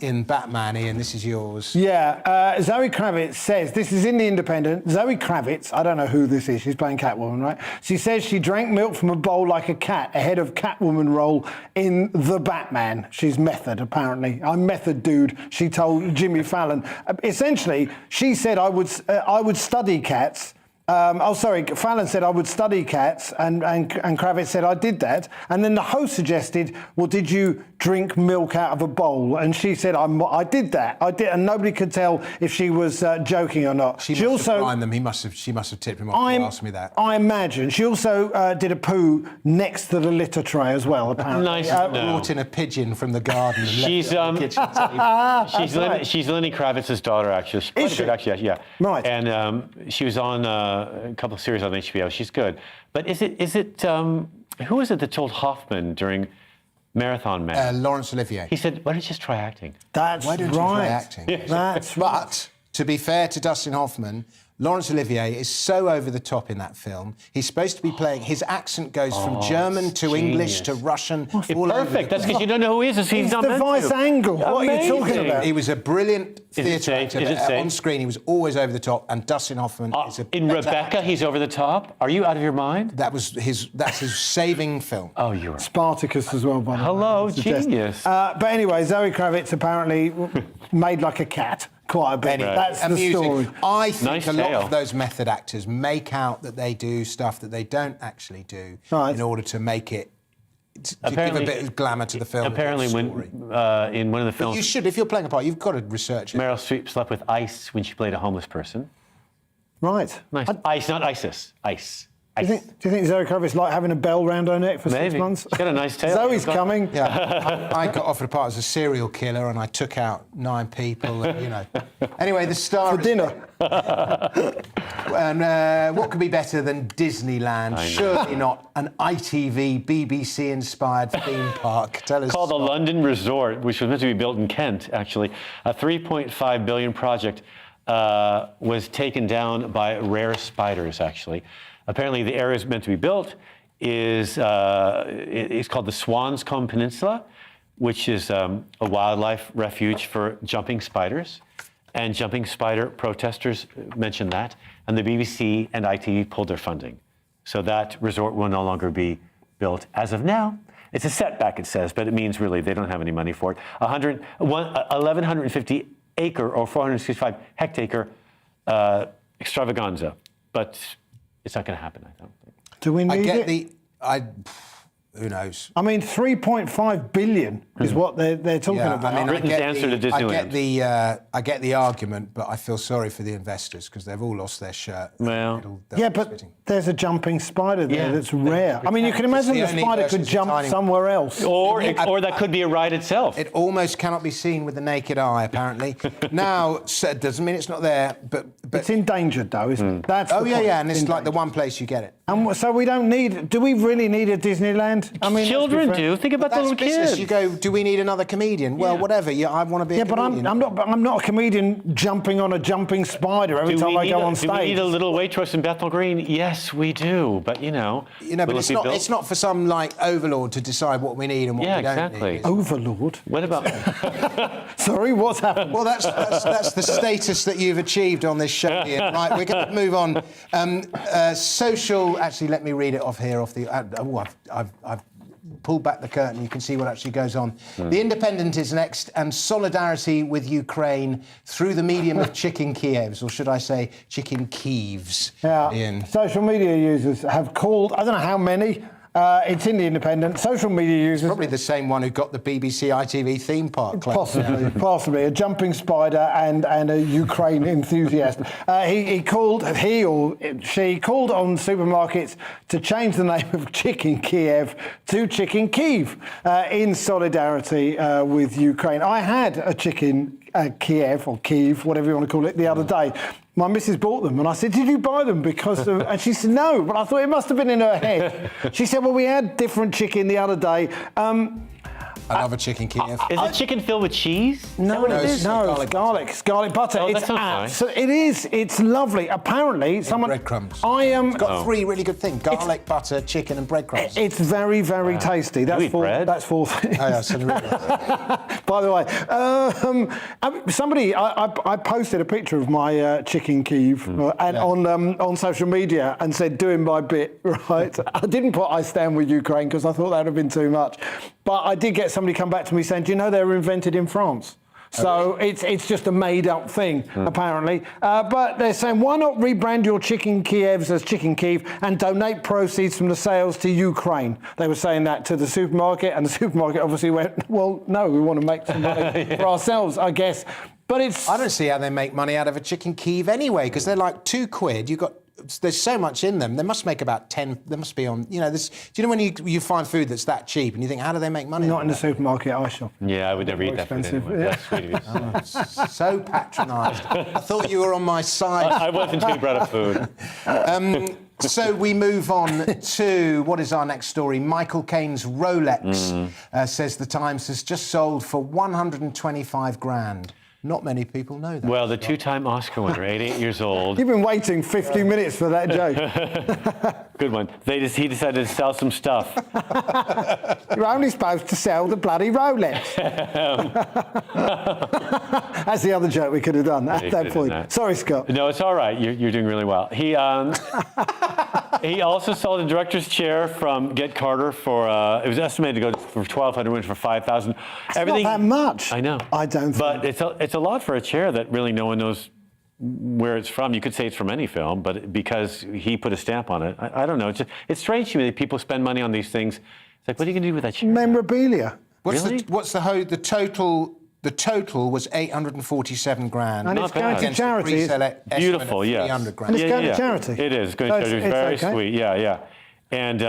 in Batman, Ian, this is yours. Yeah, Zoe Kravitz says, this is in The Independent, Zoe Kravitz, I don't know who this is, she's playing Catwoman, right? She says she drank milk from a bowl like a cat ahead of Catwoman role in The Batman. She's method, apparently. I'm method, dude, she told Jimmy Fallon. Essentially, she said, I would study cats. Fallon said I would study cats, and Kravitz said I did that. And then the host suggested, well, did you drink milk out of a bowl? And she said, I did that. I did, and nobody could tell if she was joking or not. She must have blind them. She must have tipped him off to ask me that. I imagine. She also did a poo next to the litter tray as well, apparently. Nice. Brought in a pigeon from the garden and She's left it on the kitchen table. She's Lenny Kravitz's daughter, actually. She's quite good, actually, yeah. Right. And she was on a couple of series on HBO. She's good. But is it who is it that told Hoffman during Marathon Man? Laurence Olivier. He said, why don't you just try acting? Why don't you try acting? But to be fair to Dustin Hoffman, Laurence Olivier is so over the top in that film. He's supposed to be playing. His accent goes from German to English to Russian. Perfect. That's because you don't know who he is. He's not the vice angle. What are you talking about? He was a brilliant theatre actor. On screen, he was always over the top. And Dustin Hoffman is a in Rebecca, he's over the top. Are you out of your mind? That's his saving film. Oh, you're Spartacus as well. By the way. Hello, genius. But anyway, Zoe Kravitz apparently made like a cat. Quite a bit. That's the story. I think a lot of those method actors make out that they do stuff that they don't actually do in order to make it to give a bit of glamour to the film. Apparently, when in one of the films, but you should, if you're playing a part, you've got to research it. Meryl Streep slept with Ice when she played a homeless person. Right. Nice. Ice, not ISIS. Ice. Do you think Zoe Kravitz like having a bell round her neck for 6 months? She's got a nice tail. Zoe's coming. Yeah, I got offered a part as a serial killer, and I took out 9 people. And, Anyway, the star for dinner. And what could be better than Disneyland? Surely not an ITV, BBC-inspired theme park. Tell us. Called the London Resort, which was meant to be built in Kent. Actually, a $3.5 billion project was taken down by rare spiders. Actually. Apparently, the area is meant to be built is it's called the Swanscombe Peninsula, which is a wildlife refuge for jumping spiders. And jumping spider protesters mentioned that. And the BBC and ITV pulled their funding. So that resort will no longer be built as of now. It's a setback, it says, but it means really they don't have any money for it. 1,150 acre or 465 hectare extravaganza. But it's not going to happen, I don't think. Do we need it? Who knows? I mean, 3.5 billion is what they're talking about. I mean, Britain's answer to Disneyland. I get the argument, but I feel sorry for the investors because they've all lost their shirt. Well, but there's a jumping spider there that's rare. I mean, you can imagine the spider could jump somewhere else. Or that could be a ride itself. It almost cannot be seen with the naked eye, apparently. Now, doesn't mean it's not there, but it's endangered, though, isn't it? That's and it's like the one place you get it. And so we don't need. Do we really need a Disneyland? I mean, children do. Think about the little kids. You go, do we need another comedian? Well, whatever. Yeah, I want to be. But I'm not a comedian jumping on a jumping spider every time I go on stage. Do we need a little waitress in Bethnal Green? Yes, we do. But but it's not for some overlord to decide what we need and what we don't need. Overlord. What about? Sorry, what's happened? Well, that's the status that you've achieved on this show, Ian. Right, we're going to move on. Social. Actually, let me read it off here. pull back the curtain, you can see what actually goes on. The Independent is next, and solidarity with Ukraine through the medium of chicken Kievs, or should I say chicken Kievs. Yeah. Ian. Social media users have called, I don't know how many, it's in the Independent. Social media users... Probably the same one who got the BBC ITV theme park claim. Possibly. A jumping spider and a Ukraine enthusiast. He called on supermarkets to change the name of Chicken Kiev to Chicken Kyiv in solidarity with Ukraine. I had a chicken Kiev or Kyiv, whatever you want to call it, the other day. My missus bought them, and I said, "Did you buy them because of..." And she said, "No," but I thought it must have been in her head. She said, "Well, we had different chicken the other day." I love a chicken Kiev. Is it chicken filled with cheese? No, it's garlic. It's garlic butter. Oh, It's that sounds so it is. It's lovely. Apparently, someone breadcrumbs. It's got three really good things: garlic, butter, chicken, and breadcrumbs. It's very, very tasty. That's four. That's four things. Oh, yeah, so by the way, somebody I posted a picture of my chicken Kyiv and on social media and said doing my bit. Right, I didn't put "I stand with Ukraine" because I thought that would have been too much, but I did get somebody come back to me saying, "Do you know they were invented in France?" So it's just a made-up thing, apparently. But they're saying, why not rebrand your chicken Kievs as Chicken Kyiv and donate proceeds from the sales to Ukraine? They were saying that to the supermarket, and the supermarket obviously went, well, no, we want to make some money for ourselves, I guess. But I don't see how they make money out of a chicken Kyiv anyway, because they're like £2. There's so much in them. They must make about 10. They must be on. Do you know when you find food that's that cheap and you think, how do they make money? Not in the supermarket, I shall. Yeah, I would never eat that food anyway. That's sweet of you. So patronised. I thought you were on my side. I wasn't until you brought up food. So we move on to what is our next story. Michael Caine's Rolex, says the Times, has just sold for 125 grand. Not many people know that. Well, the two-time Oscar winner, 88 years old. You've been waiting 50 minutes for that joke. Good one. He decided to sell some stuff. You're only supposed to sell the bloody Rolex. That's the other joke we could have done at that point. Sorry, Scott. No, it's all right. You're doing really well. He also sold a director's chair from Get Carter for, it was estimated to go for $1,200, went for $5,000. Everything not that much. I know. I don't think. But it's a lot for a chair that really no one knows where it's from. You could say it's from any film, but because he put a stamp on it, I don't know. It's strange to me that people spend money on these things. It's like, what are you going to do with that chair? Memorabilia. What's the total? The total was 847 grand. And it's going to charity. Beautiful, yes. 300 grand. And it's going to charity. It is going to charity. It's very sweet. Yeah. And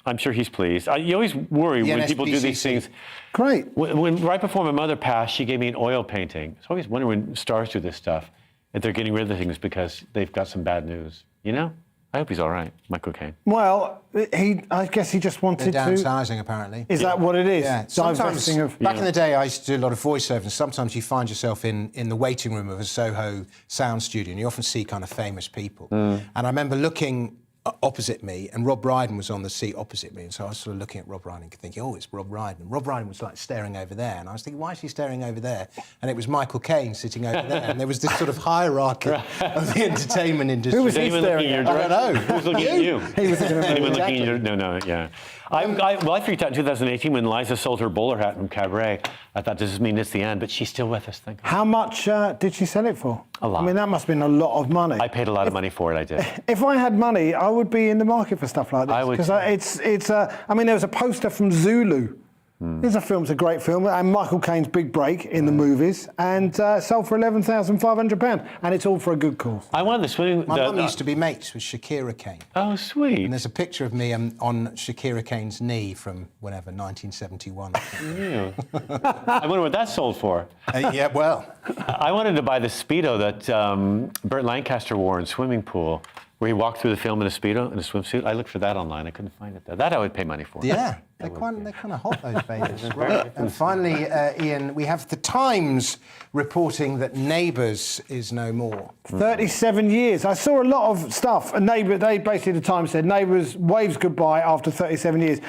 I'm sure he's pleased. You always worry when people do these things. Great. When right before my mother passed, she gave me an oil painting. So I always wonder when stars do this stuff, if they're getting rid of the things because they've got some bad news. You know? I hope he's all right, Michael Caine. Well, I guess he just wanted They're downsizing, apparently. Is that what it is? Yeah. Sometimes, back in the day, I used to do a lot of voiceover, and sometimes you find yourself in the waiting room of a Soho sound studio, and you often see kind of famous people. And I remember looking opposite me, and Rob Brydon was on the seat opposite me, and so I was sort of looking at Rob Brydon thinking, oh, it's Rob Brydon. And Rob Brydon was like staring over there, and I was thinking, why is he staring over there? And it was Michael Caine sitting over there, and there was this sort of hierarchy of the entertainment industry. Who was he staring at? I don't know. Who was looking at you? He was looking at me. Looking at you. No, yeah. I freaked out in 2018 when Liza sold her bowler hat from Cabaret. I thought, does this mean it's the end? But she's still with us, thank God. How much did she sell it for? A lot. I mean, that must have been a lot of money. I paid a lot of money for it, I did. If I had money, I would be in the market for stuff like this. I would. Because I mean, there was a poster from Zulu. It's a great film, and Michael Caine's big break in the movies, and sold for £11,500, and it's all for a good cause. I wanted the swimming. My mum used to be mates with Shakira Caine. Oh, sweet. And there's a picture of me on Shakira Caine's knee from whenever, 1971. I wonder what that sold for. Yeah, well. I wanted to buy the Speedo that Burt Lancaster wore in Swimming Pool, where he walked through the film in a Speedo, in a swimsuit. I looked for that online. I couldn't find it there. That I would pay money for. Yeah, they're kind of hot, those babies. Right. And finally, Ian, we have The Times reporting that Neighbours is no more. 37 years. I saw a lot of stuff. Basically, The Times said Neighbours waves goodbye after 37 years.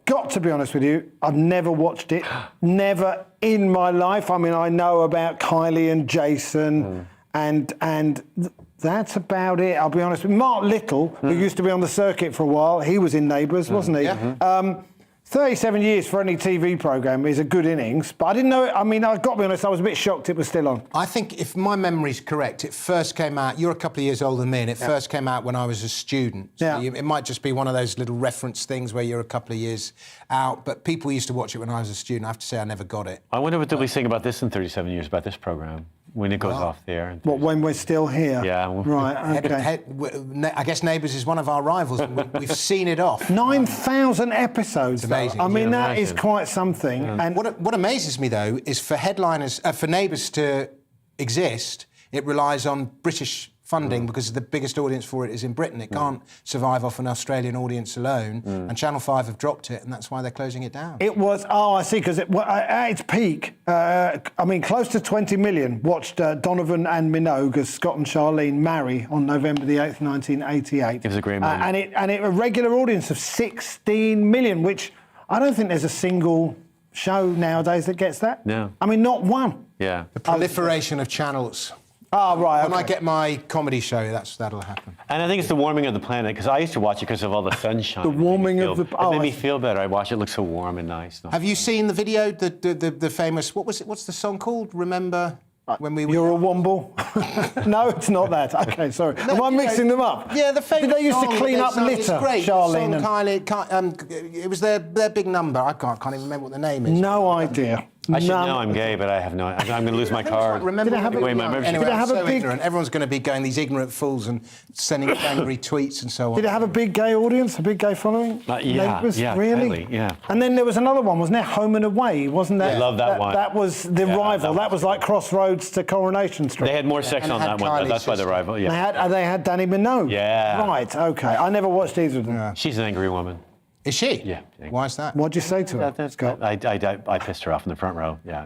Got to be honest with you, I've never watched it. Never in my life. I mean, I know about Kylie and Jason and that's about it, I'll be honest with you. Mark Little, who used to be on the circuit for a while, he was in Neighbours, wasn't he? Yeah. 37 years for any TV programme is a good innings, but I didn't know it. I mean, I've got to be honest, I was a bit shocked it was still on. I think, if my memory's correct, it first came out, you're a couple of years older than me, and it first came out when I was a student. So it might just be one of those little reference things where you're a couple of years out, but people used to watch it when I was a student. I have to say I never got it. I wonder what they'll be saying about this in 37 years, about this programme, when it goes off the air. What, when we're still here? Yeah. Right, okay. I guess Neighbours is one of our rivals, and we've seen it off. 9,000 episodes, though. Amazing. I mean, that is quite something. Yeah. And what amazes me, though, is for headliners, for Neighbours to exist, it relies on British funding because the biggest audience for it is in Britain. It can't survive off an Australian audience alone, and Channel 5 have dropped it, and that's why they're closing it down. It was, I see, because at its peak, I mean, close to 20 million watched Donovan and Minogue as Scott and Charlene marry on November the 8th, 1988. It was a great moment. And it a regular audience of 16 million, which I don't think there's a single show nowadays that gets that. No. I mean, not one. Yeah. The proliferation of channels. Oh, right, When I get my comedy show, that'll happen. And I think it's the warming of the planet, because I used to watch it because of all the sunshine. The warming of the... It made me feel better. I watch it, looks so warm and nice. Have you seen the video, the famous, what's the song called? Remember when we were... You're a Womble? No, it's not that. OK, sorry. Am I mixing them up? Yeah, the famous Did they used song to clean up litter, it's great. Charlene? It was their big number. I can't even remember what the name is. No idea. I should know I'm gay, but I have no... I'm going to lose my card. Remember, Anyway, I'm so ignorant. Everyone's going to be going these ignorant fools and sending angry tweets and so on. Did it have a big gay audience, a big gay following? Yeah, really? Totally, yeah. And then there was another one, wasn't there? Home and Away, wasn't that? I love that one. That was the rival. That was like Crossroads to Coronation Street. They had more sex on that one. That's why the rival. Yeah. They had Danny Minogue. Yeah. Right. OK. I never watched either of them. Yeah. She's an angry woman. Is she? Yeah. Why is that? What'd you say to her, Scott? I pissed her off in the front row, yeah.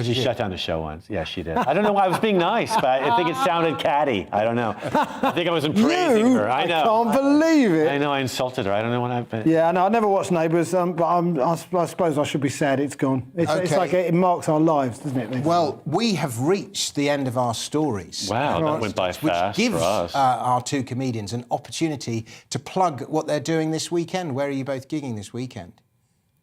She shut down the show once. Yeah, she did. I don't know why I was being nice, but I think it sounded catty. I don't know. I think I wasn't praising her. I know. I can't believe it. I know, I insulted her. I don't know what I... Yeah, no, I never watched Neighbours, but I suppose I should be sad it's gone. It's like it marks our lives, doesn't it? Well, we have reached the end of our stories. Wow, that went by fast which gives for us. Our two comedians an opportunity to plug what they're doing this weekend. Where are you both gigging this weekend?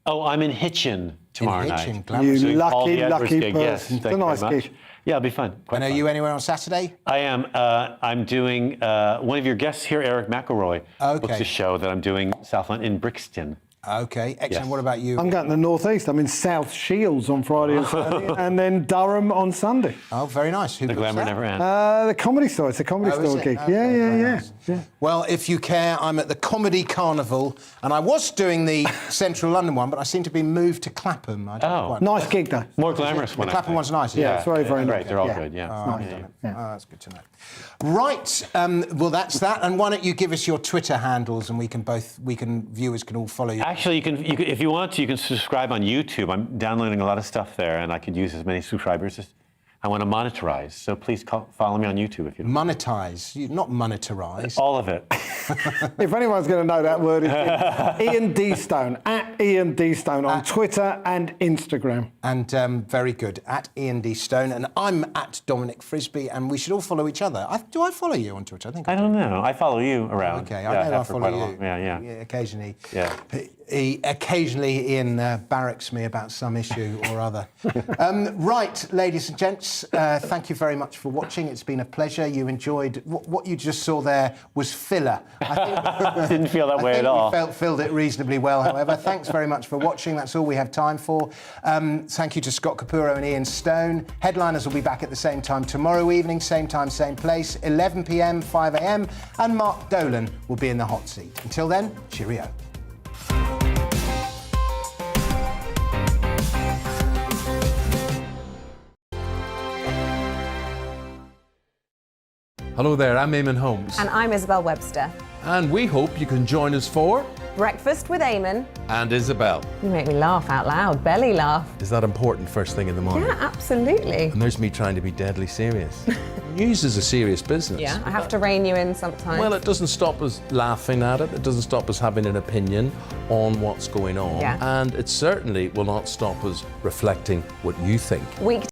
Oh, I'm in Hitchin tomorrow night. You lucky gig. person. Yes, It's a nice gig. Yeah, it'll be fun. And are you anywhere on Saturday? I am. I'm doing one of your guests here, Eric McElroy, books a show that I'm doing South London in Brixton. OK, excellent. Yes. What about you? I'm going to the North East. I'm in South Shields on Friday and Saturday, and then Durham on Sunday. Oh, very nice. Who the glamour never ends. The Comedy Store. It's a Comedy Store gig. Okay, yeah. Well, if you care, I'm at the Comedy Carnival, and I was doing the Central London one, but I seem to be moved to Clapham. I don't quite... Nice gig, though. More glamorous one. The Clapham one's nice. Yeah, it's very, very nice. Great, they're all good, yeah. Oh, that's good to know. Right, well, that's that. And why don't you give us your Twitter handles, and viewers can all follow you. Actually, if you want to, you can subscribe on YouTube. I'm downloading a lot of stuff there, and I could use as many subscribers as I want to monetize. So please follow me on YouTube if you don't. Monetize, not monetize. All of it. If anyone's going to know that word, it's Ian D. Stone, at Ian D. Stone on Twitter and Instagram. And very good, at Ian D. Stone. And I'm at Dominic Frisby, and we should all follow each other. Do I follow you on Twitter? I don't know. I follow you around. Okay, I know I follow you. Yeah. Occasionally. Yeah. Occasionally Ian barracks me about some issue or other. Right, ladies and gents, thank you very much for watching. It's been a pleasure. You enjoyed... What you just saw there was filler. I think, didn't feel that way at all. We filled it reasonably well, however. Thanks very much for watching. That's all we have time for. Thank you to Scott Capurro and Ian Stone. Headliners will be back at the same time tomorrow evening, same time, same place, 11 p.m, 5 a.m, and Mark Dolan will be in the hot seat. Until then, cheerio. Hello there, I'm Eamon Holmes. And I'm Isabel Webster. And we hope you can join us for... Breakfast with Eamon. And Isabel. You make me laugh out loud, belly laugh. Is that important first thing in the morning? Yeah, absolutely. And there's me trying to be deadly serious. News is a serious business. Yeah, I have to rein you in sometimes. Well, it doesn't stop us laughing at it. It doesn't stop us having an opinion on what's going on. Yeah. And it certainly will not stop us reflecting what you think.